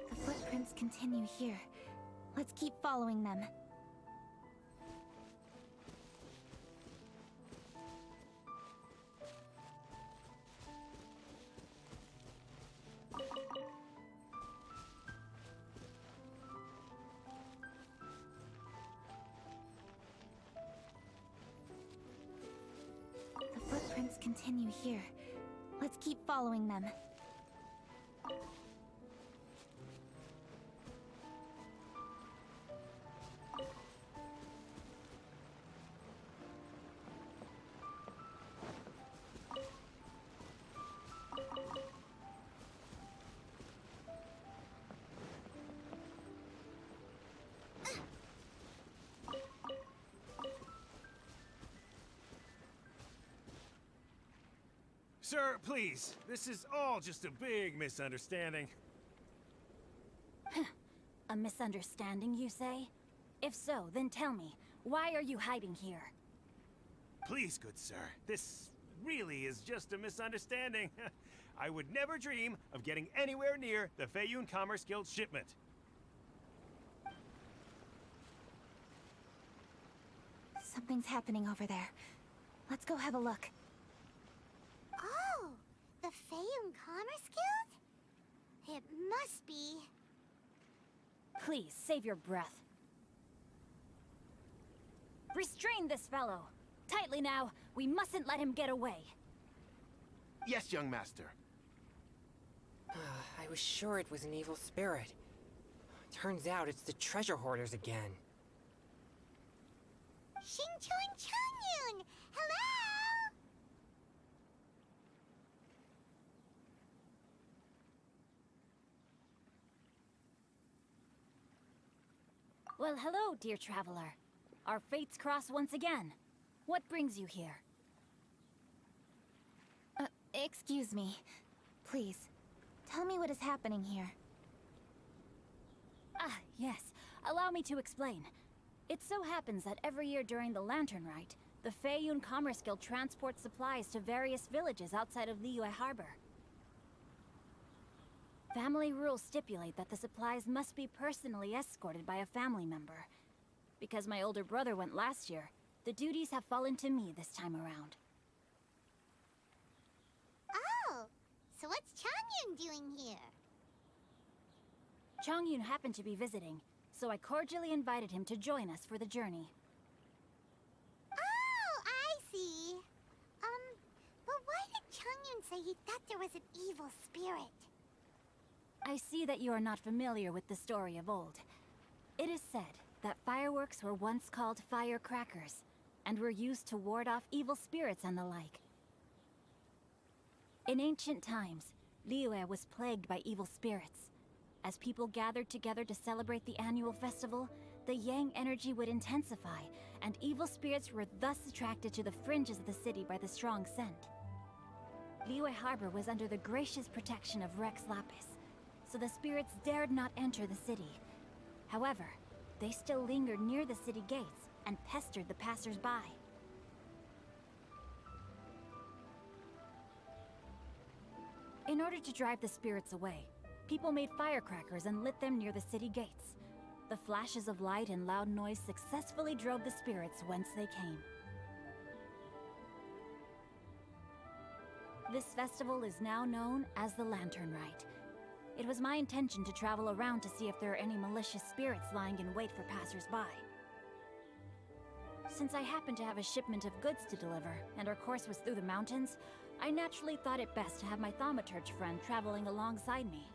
[SPEAKER 1] The footprints continue here. Let's keep following them. The footprints continue here. Let's keep following them.
[SPEAKER 13] Sir, please. This is all just a big misunderstanding.
[SPEAKER 3] A misunderstanding, you say? If so, then tell me, why are you hiding here?
[SPEAKER 13] Please, good sir. This really is just a misunderstanding. I would never dream of getting anywhere near the Feiyun Commerce Guild shipment.
[SPEAKER 1] Something's happening over there. Let's go have a look.
[SPEAKER 4] Oh, the Feiyun Commerce Guild? It must be.
[SPEAKER 3] Please, save your breath. Restrain this fellow. Tightly now. We mustn't let him get away.
[SPEAKER 13] Yes, young master.
[SPEAKER 14] I was sure it was an evil spirit. Turns out it's the treasure hoarders again.
[SPEAKER 4] Xingqiu Changyun! Hello!
[SPEAKER 3] Well, hello, dear traveler. Our fates cross once again. What brings you here?
[SPEAKER 1] Excuse me. Please, tell me what is happening here.
[SPEAKER 3] Ah, yes. Allow me to explain. It so happens that every year during the Lantern Rite, the Feiyun Commerce Guild transports supplies to various villages outside of Liyue Harbor. Family rules stipulate that the supplies must be personally escorted by a family member. Because my older brother went last year, the duties have fallen to me this time around.
[SPEAKER 4] Oh, so what's Changyun doing here?
[SPEAKER 3] Changyun happened to be visiting, so I cordially invited him to join us for the journey.
[SPEAKER 4] Oh, I see. But why did Changyun say he thought there was an evil spirit?
[SPEAKER 3] I see that you are not familiar with the story of old. It is said that fireworks were once called firecrackers, and were used to ward off evil spirits and the like. In ancient times, Liyue was plagued by evil spirits. As people gathered together to celebrate the annual festival, the yang energy would intensify, and evil spirits were thus attracted to the fringes of the city by the strong scent. Liyue Harbor was under the gracious protection of Rex Lapis, so the spirits dared not enter the city. However, they still lingered near the city gates and pestered the passers-by. In order to drive the spirits away, people made firecrackers and lit them near the city gates. The flashes of light and loud noise successfully drove the spirits whence they came. This festival is now known as the Lantern Rite. It was my intention to travel around to see if there are any malicious spirits lying in wait for passers-by. Since I happened to have a shipment of goods to deliver, and our course was through the mountains, I naturally thought it best to have my thaumaturge friend traveling alongside me.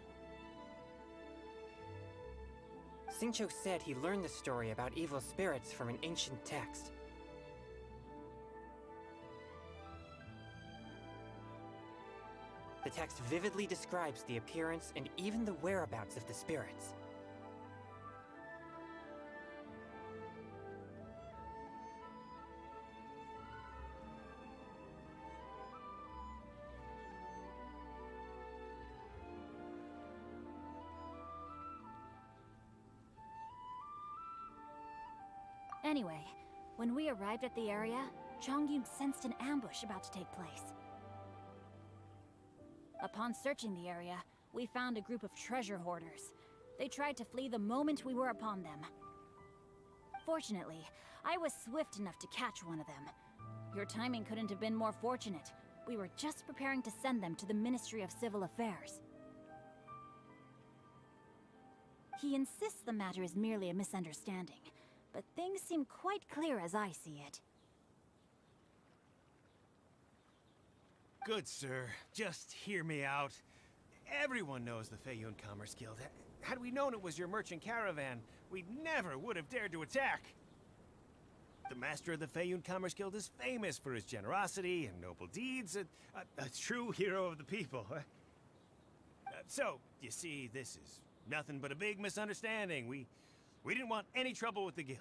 [SPEAKER 14] Xingqiu said he learned the story about evil spirits from an ancient text. The text vividly describes the appearance and even the whereabouts of the spirits.
[SPEAKER 3] Anyway, when we arrived at the area, Changyun sensed an ambush about to take place. Upon searching the area, we found a group of treasure hoarders. They tried to flee the moment we were upon them. Fortunately, I was swift enough to catch one of them. Your timing couldn't have been more fortunate. We were just preparing to send them to the Ministry of Civil Affairs. He insists the matter is merely a misunderstanding, but things seem quite clear as I see it.
[SPEAKER 13] Good sir, just hear me out. Everyone knows the Feiyun Commerce Guild. Had we known it was your merchant caravan, we never would have dared to attack. The master of the Feiyun Commerce Guild is famous for his generosity and noble deeds, a true hero of the people. So, you see, this is nothing but a big misunderstanding. We didn't want any trouble with the guild.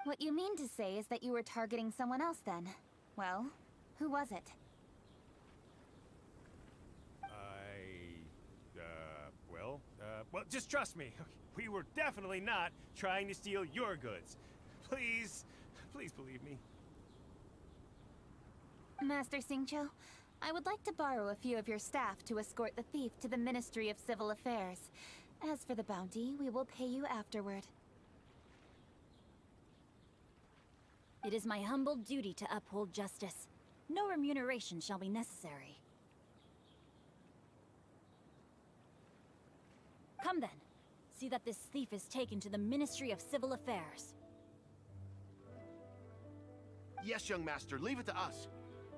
[SPEAKER 1] What you mean to say is that you were targeting someone else then? Well, who was it?
[SPEAKER 13] Well, just trust me. We were definitely not trying to steal your goods. Please believe me.
[SPEAKER 1] Master Xingqiu, I would like to borrow a few of your staff to escort the thief to the Ministry of Civil Affairs. As for the bounty, we will pay you afterward.
[SPEAKER 3] It is my humble duty to uphold justice. No remuneration shall be necessary. Come then. See that this thief is taken to the Ministry of Civil Affairs.
[SPEAKER 15] Yes, young master, leave it to us.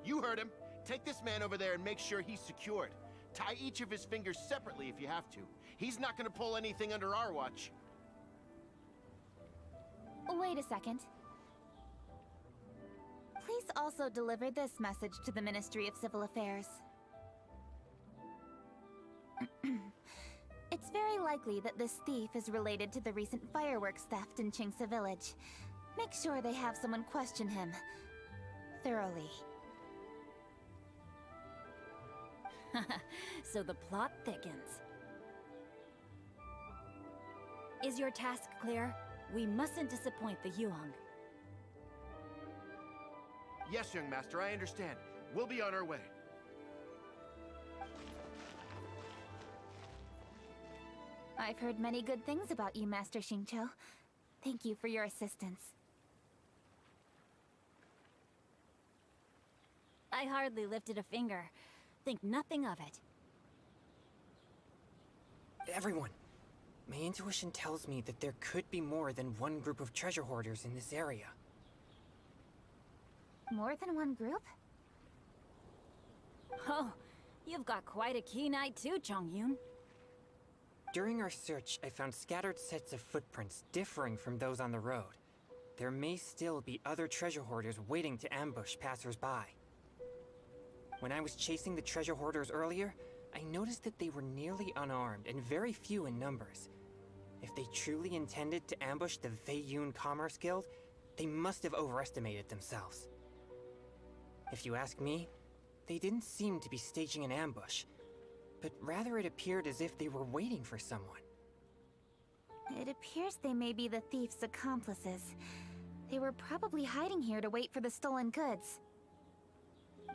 [SPEAKER 15] You heard him. Take this man over there and make sure he's secured. Tie each of his fingers separately if you have to. He's not gonna pull anything under our watch.
[SPEAKER 1] Wait a second. Please also deliver this message to the Ministry of Civil Affairs. It's very likely that this thief is related to the recent fireworks theft in Qingce Village. Make sure they have someone question him thoroughly.
[SPEAKER 3] So the plot thickens. Is your task clear? We mustn't disappoint the Yuang.
[SPEAKER 15] Yes, young master, I understand. We'll be on our way.
[SPEAKER 1] I've heard many good things about you, Master Xingqiu. Thank you for your assistance.
[SPEAKER 3] I hardly lifted a finger. Think nothing of it.
[SPEAKER 14] Everyone, my intuition tells me that there could be more than one group of treasure hoarders in this area.
[SPEAKER 1] More than one group?
[SPEAKER 3] Oh, you've got quite a keen eye too, Chongyun.
[SPEAKER 14] During our search, I found scattered sets of footprints differing from those on the road. There may still be other treasure hoarders waiting to ambush passers-by. When I was chasing the treasure hoarders earlier, I noticed that they were nearly unarmed and very few in numbers. If they truly intended to ambush the Feiyun Commerce Guild, they must have overestimated themselves. If you ask me, they didn't seem to be staging an ambush, but rather it appeared as if they were waiting for someone.
[SPEAKER 1] It appears they may be the thief's accomplices. They were probably hiding here to wait for the stolen goods.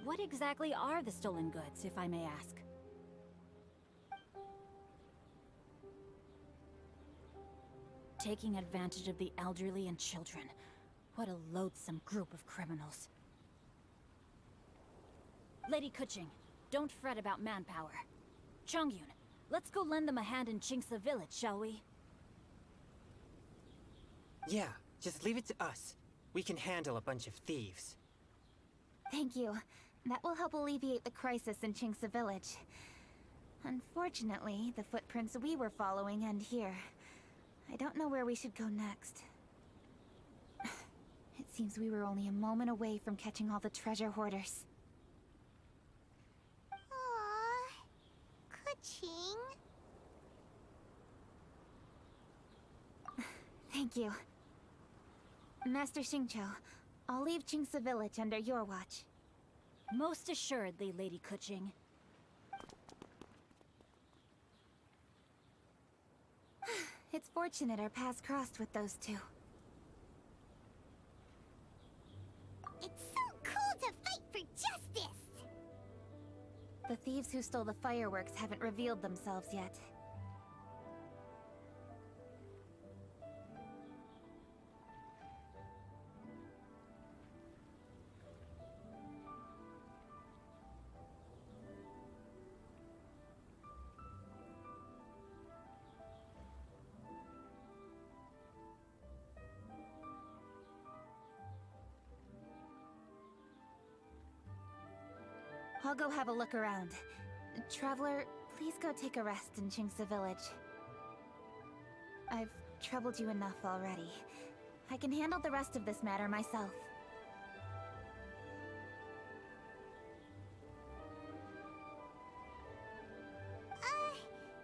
[SPEAKER 3] What exactly are the stolen goods, if I may ask? Taking advantage of the elderly and children. What a loathsome group of criminals. Lady Kuching, don't fret about manpower. Chongyun, let's go lend them a hand in Qingce Village, shall we?
[SPEAKER 14] Yeah, just leave it to us. We can handle a bunch of thieves.
[SPEAKER 1] Thank you. That will help alleviate the crisis in Qingce Village. Unfortunately, the footprints we were following end here. I don't know where we should go next. It seems we were only a moment away from catching all the treasure hoarders.
[SPEAKER 4] Aww. Kuching.
[SPEAKER 1] Thank you. Master Xingqiu, I'll leave Qingce Village under your watch.
[SPEAKER 3] Most assuredly, Lady Kuching.
[SPEAKER 1] It's fortunate our paths crossed with those two.
[SPEAKER 4] It's so cool to fight for justice!
[SPEAKER 1] The thieves who stole the fireworks haven't revealed themselves yet. I'll go have a look around. Traveler, please go take a rest in Qingce Village. I've troubled you enough already. I can handle the rest of this matter myself.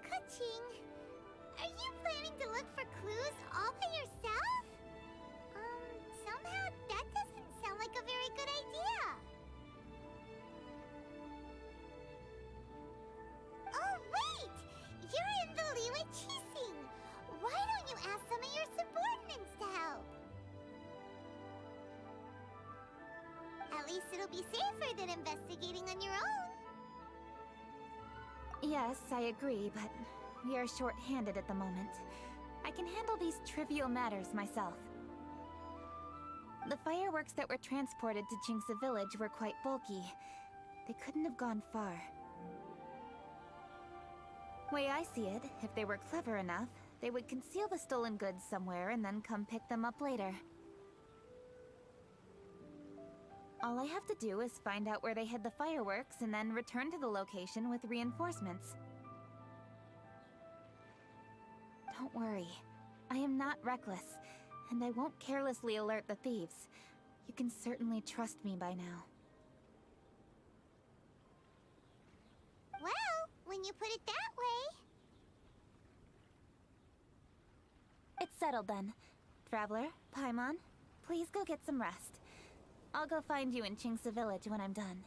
[SPEAKER 4] Kuching, are you planning to look for clues all by yourself? Somehow that doesn't sound like a very good idea. least it'll be safer than investigating on your own.
[SPEAKER 1] Yes, I agree, but we are short-handed at the moment. I can handle these trivial matters myself. The fireworks that were transported to Jinxa Village were quite bulky. They couldn't have gone far. Way I see it, if they were clever enough, they would conceal the stolen goods somewhere and then come pick them up later. All I have to do is find out where they hid the fireworks and then return to the location with reinforcements. Don't worry. I am not reckless, and I won't carelessly alert the thieves. You can certainly trust me by now.
[SPEAKER 4] Well, when you put it that way...
[SPEAKER 1] It's settled then. Traveler, Paimon, please go get some rest. I'll go find you in Jinxa Village when I'm done.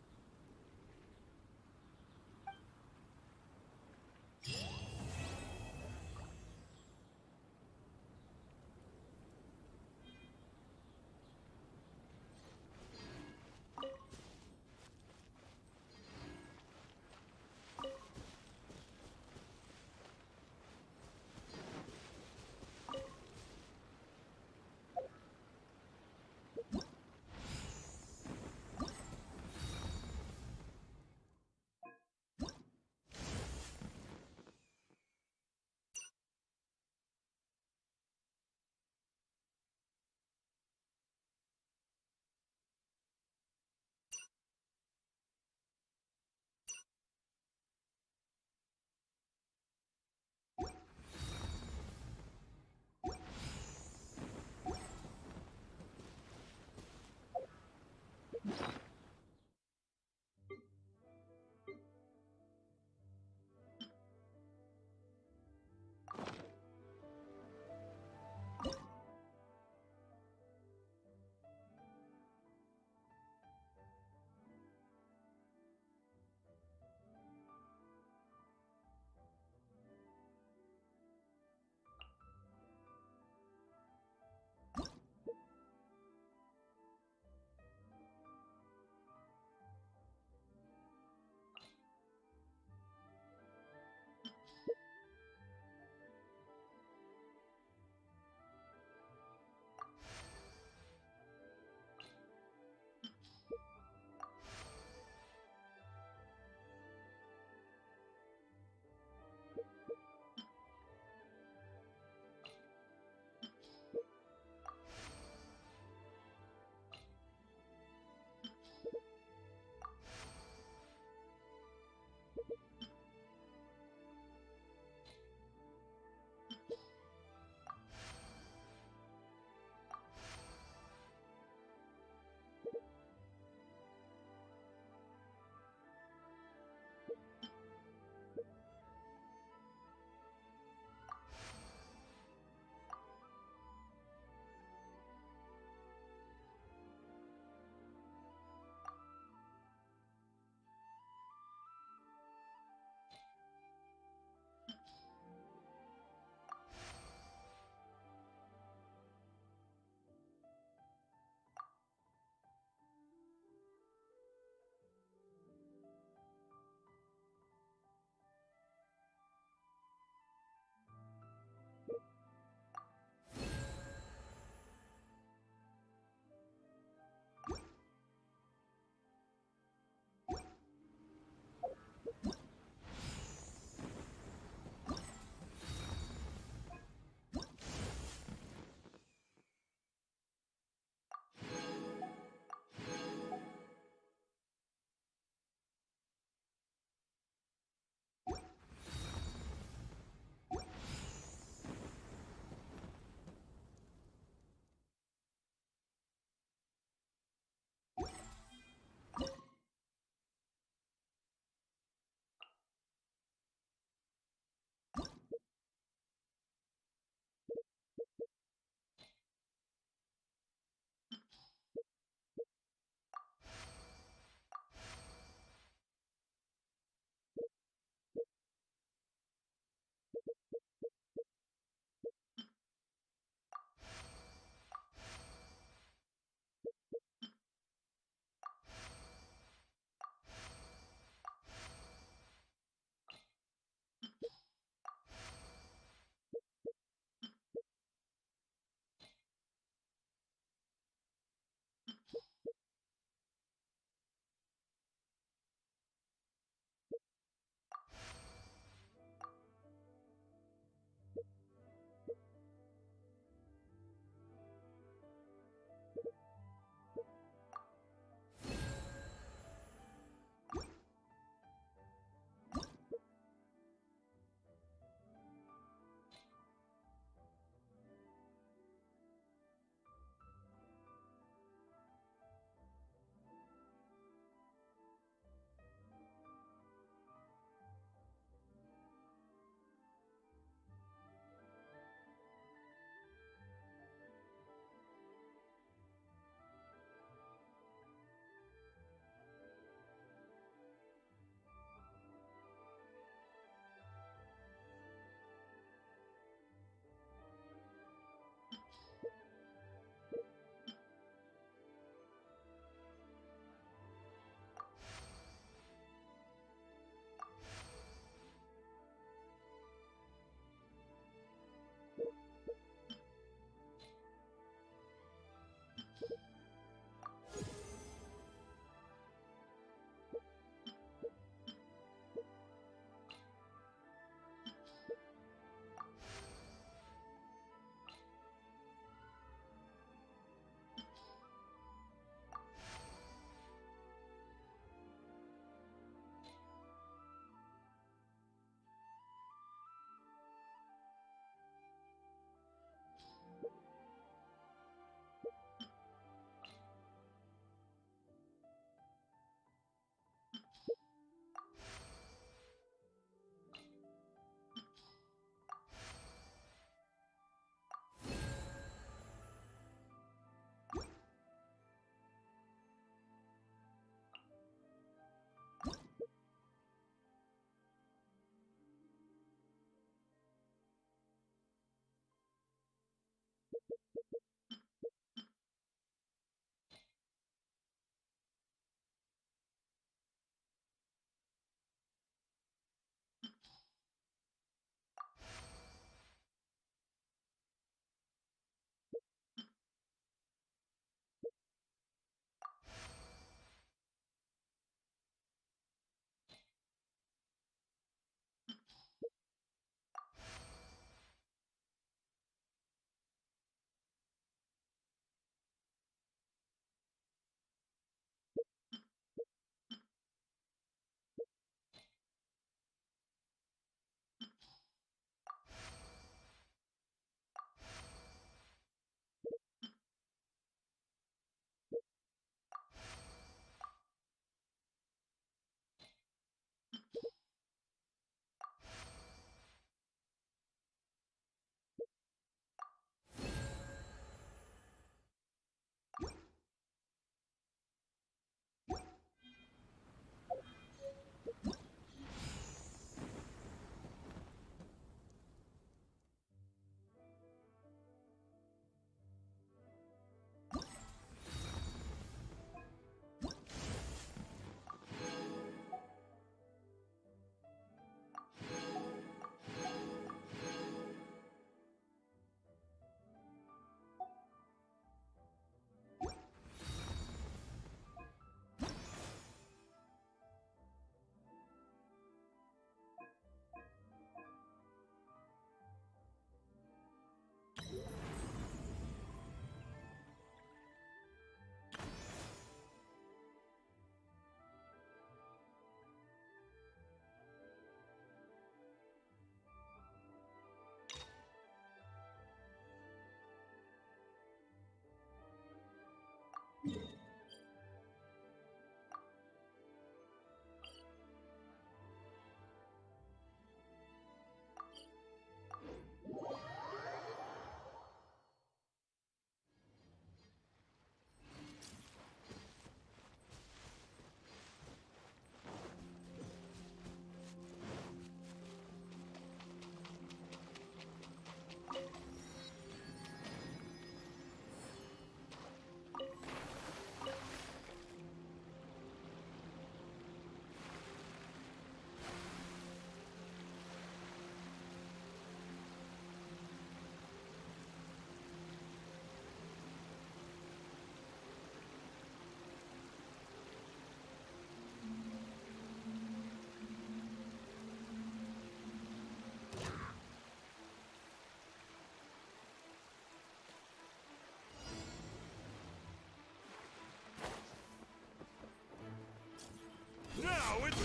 [SPEAKER 8] Now it's...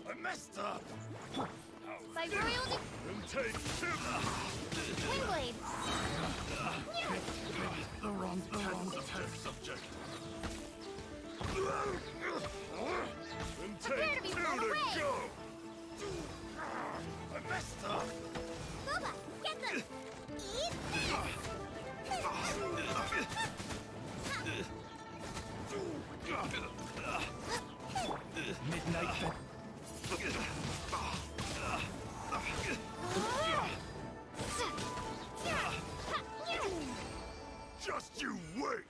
[SPEAKER 8] I messed up!
[SPEAKER 1] Cyberreal
[SPEAKER 8] And take two!
[SPEAKER 1] Wingblade!
[SPEAKER 8] The wrong test subject. And
[SPEAKER 1] Prepare
[SPEAKER 8] take
[SPEAKER 1] to be
[SPEAKER 8] two
[SPEAKER 1] blown
[SPEAKER 8] to
[SPEAKER 1] away!
[SPEAKER 8] go! I messed up!
[SPEAKER 4] Boba, get them! Eat
[SPEAKER 8] Midnight. Just you wait!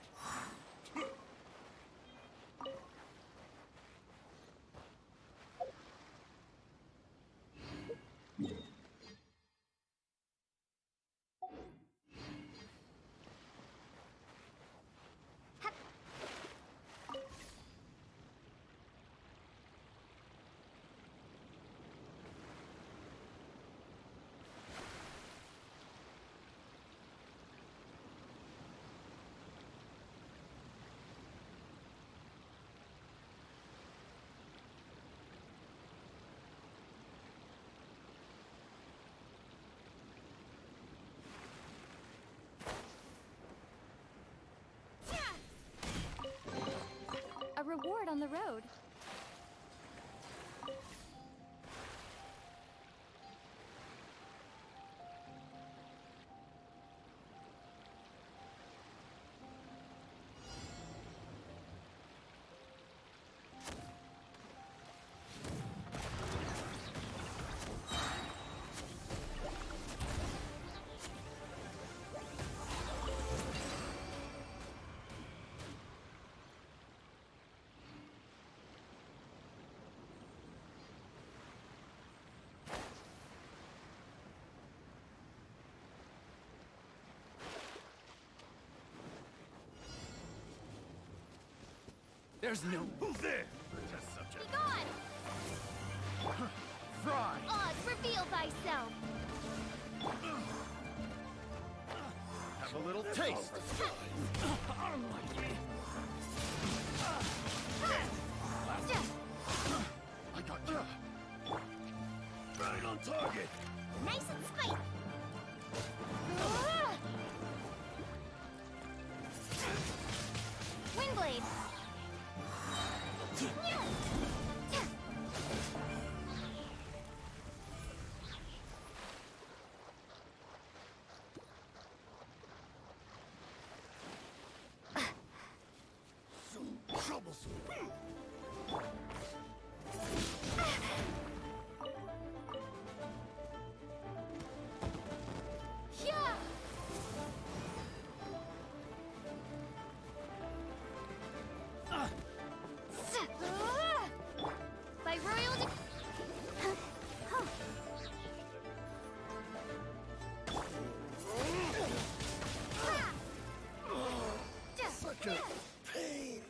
[SPEAKER 3] A reward on the road.
[SPEAKER 8] There's no... Who's there? Test subject.
[SPEAKER 1] Be gone!
[SPEAKER 8] Fry!
[SPEAKER 1] Oz, reveal thyself!
[SPEAKER 15] Have a little taste.
[SPEAKER 8] I got you. Right on target.
[SPEAKER 4] Nice and spite.
[SPEAKER 1] Windblade!
[SPEAKER 8] So troublesome.
[SPEAKER 1] By royal
[SPEAKER 8] Such a pain.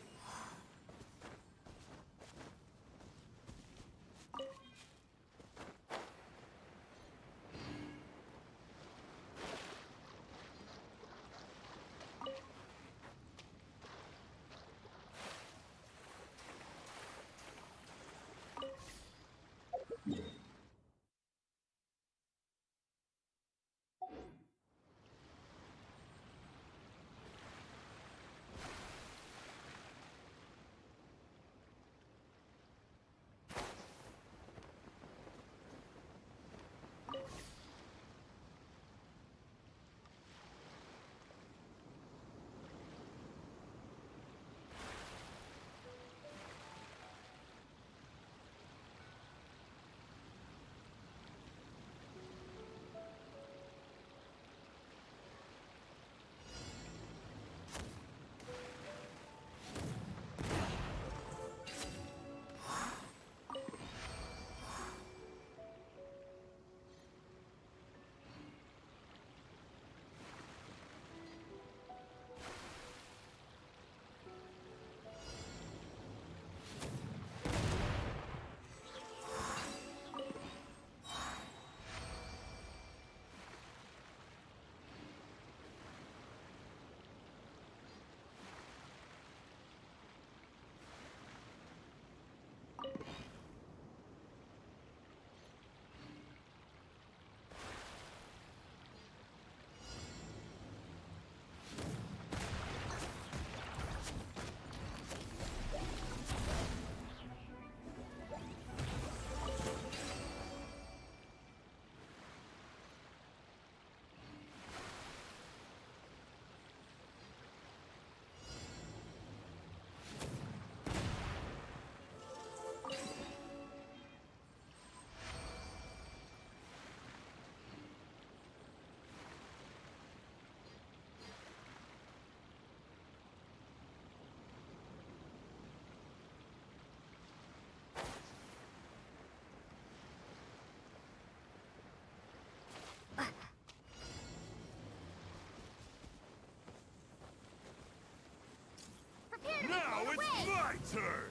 [SPEAKER 8] Now it's my turn!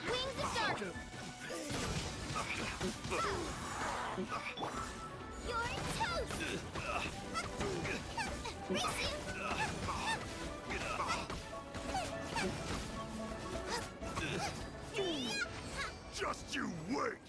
[SPEAKER 1] Wings of Dark! You're toast!
[SPEAKER 8] Just you wait!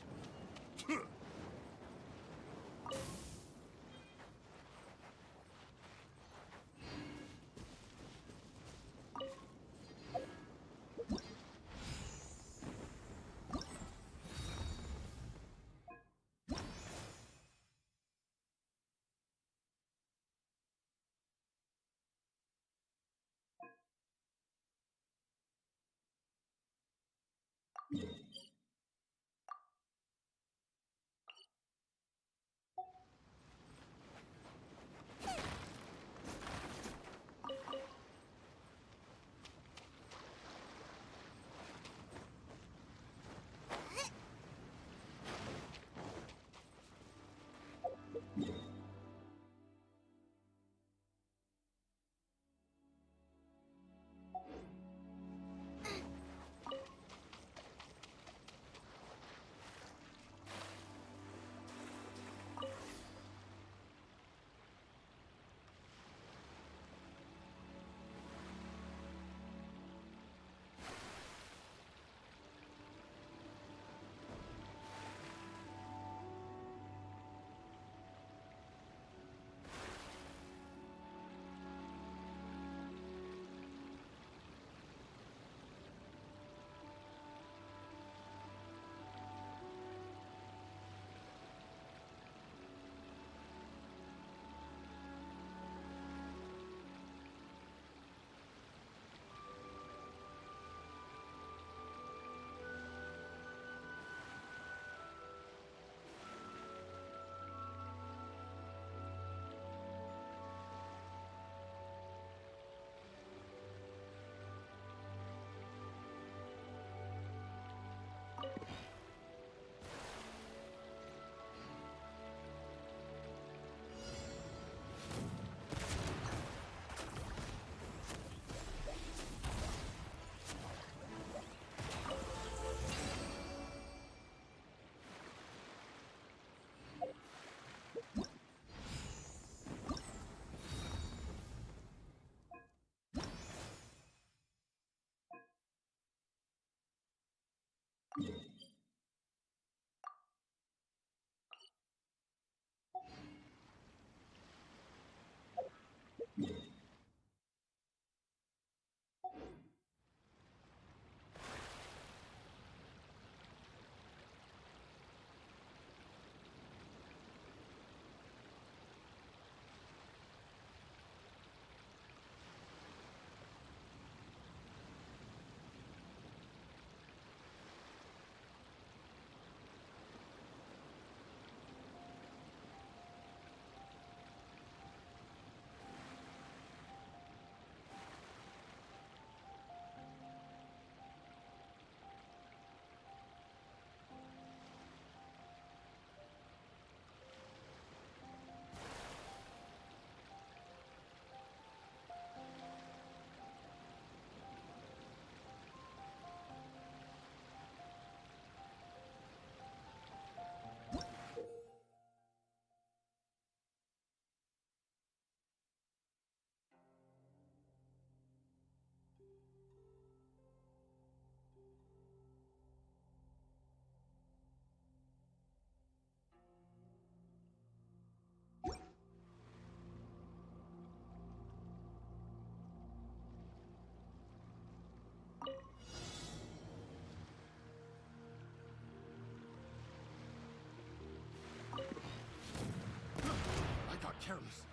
[SPEAKER 8] careless.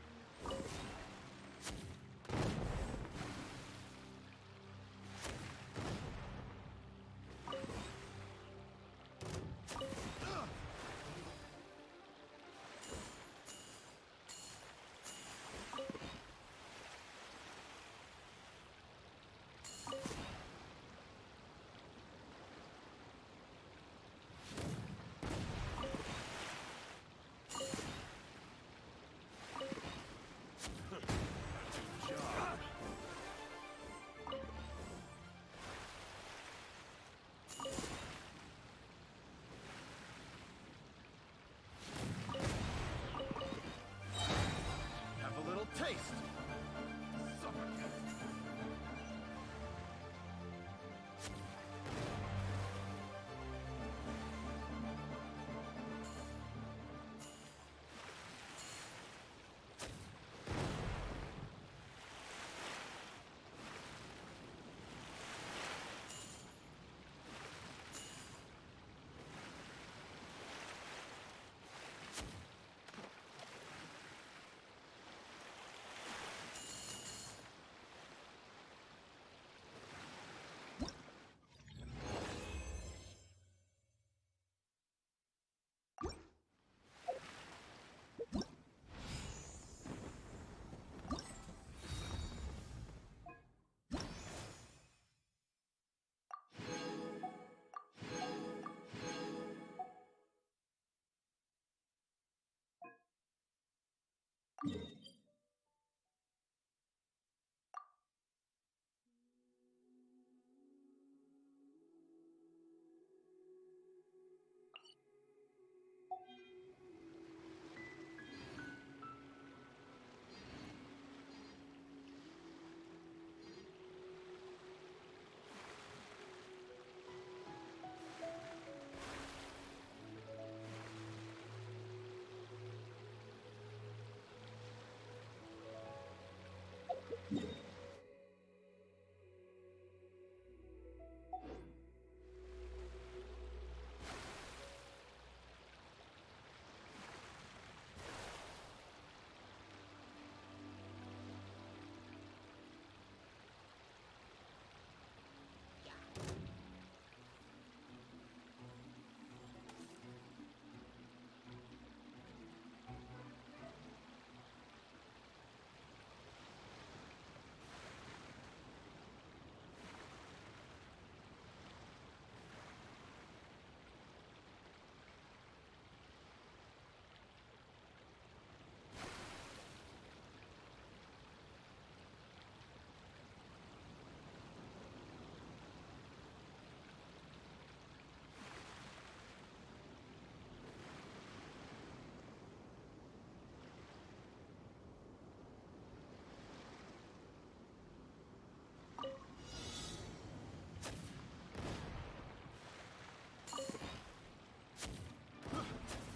[SPEAKER 15] Taste!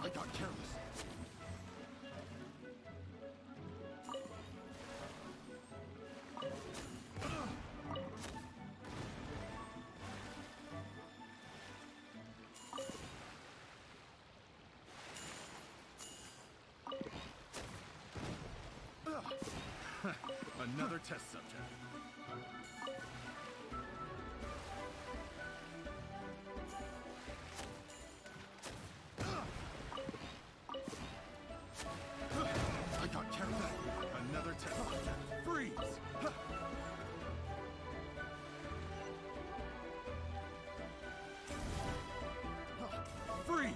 [SPEAKER 8] I got careless. Another test subject. I got carried away. Another test subject. Freeze! Freeze!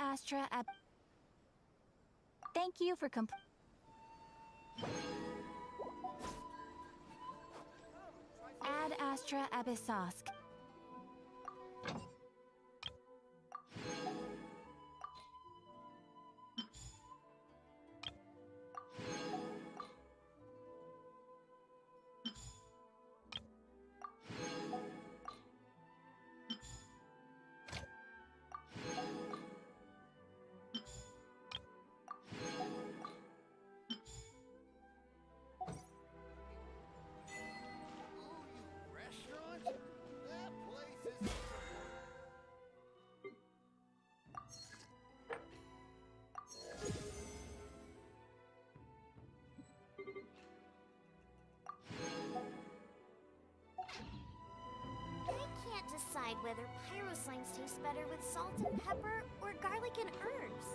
[SPEAKER 3] Astra Ab... Thank you for Ad Astra Abyssosk.
[SPEAKER 8] Restaurant? That place is...
[SPEAKER 4] I can't decide whether pyro slimes taste better with salt and pepper or garlic and herbs.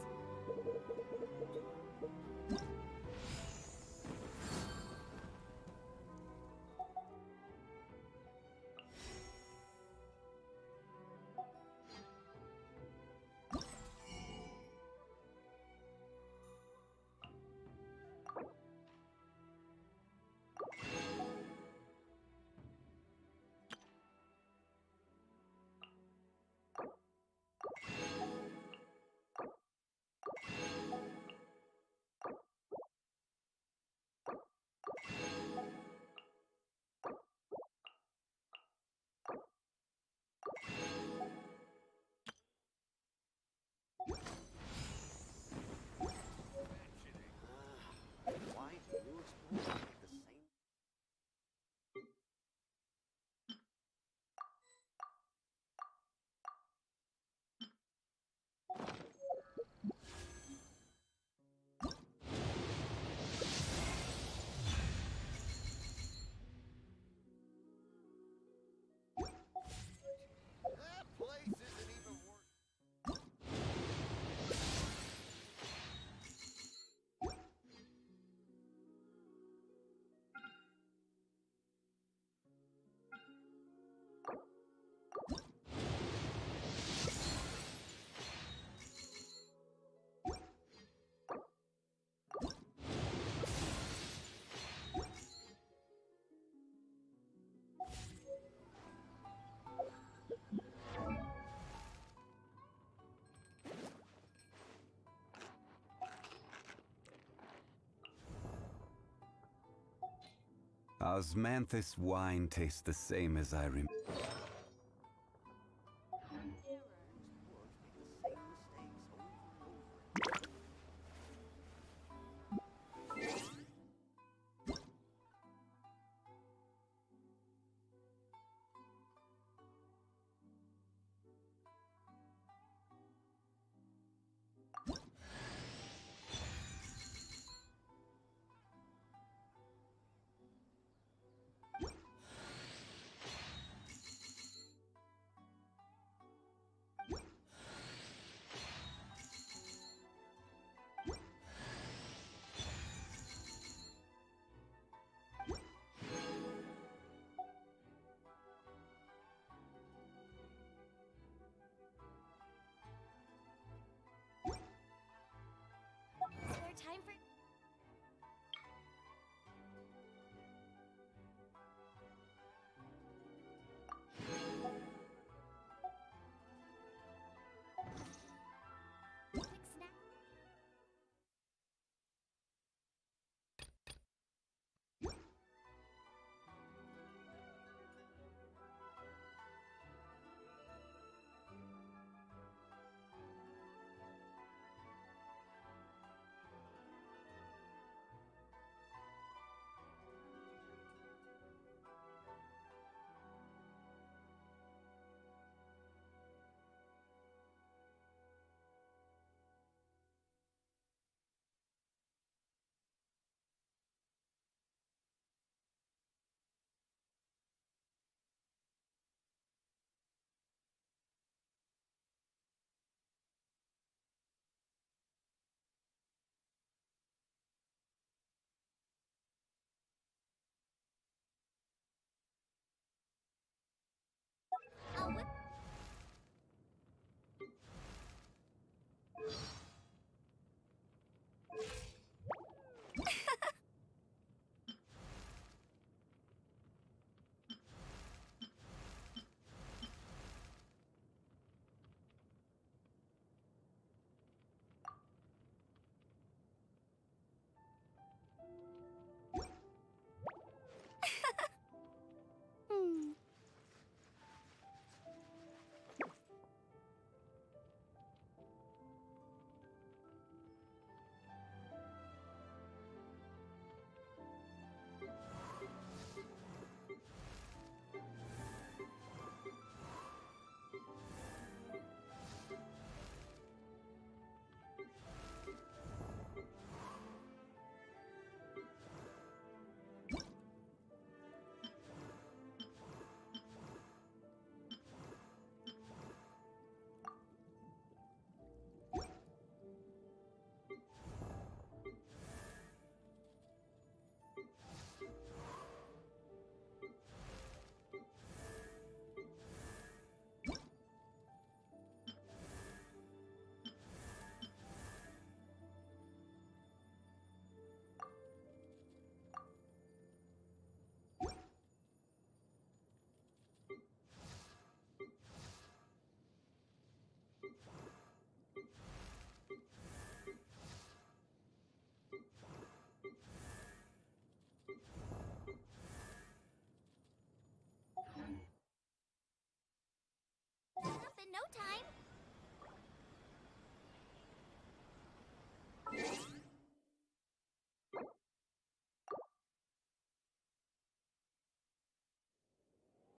[SPEAKER 8] Why do you explore like the same... That place isn't even worth...
[SPEAKER 16] Osmanthus wine tastes the same as I remember.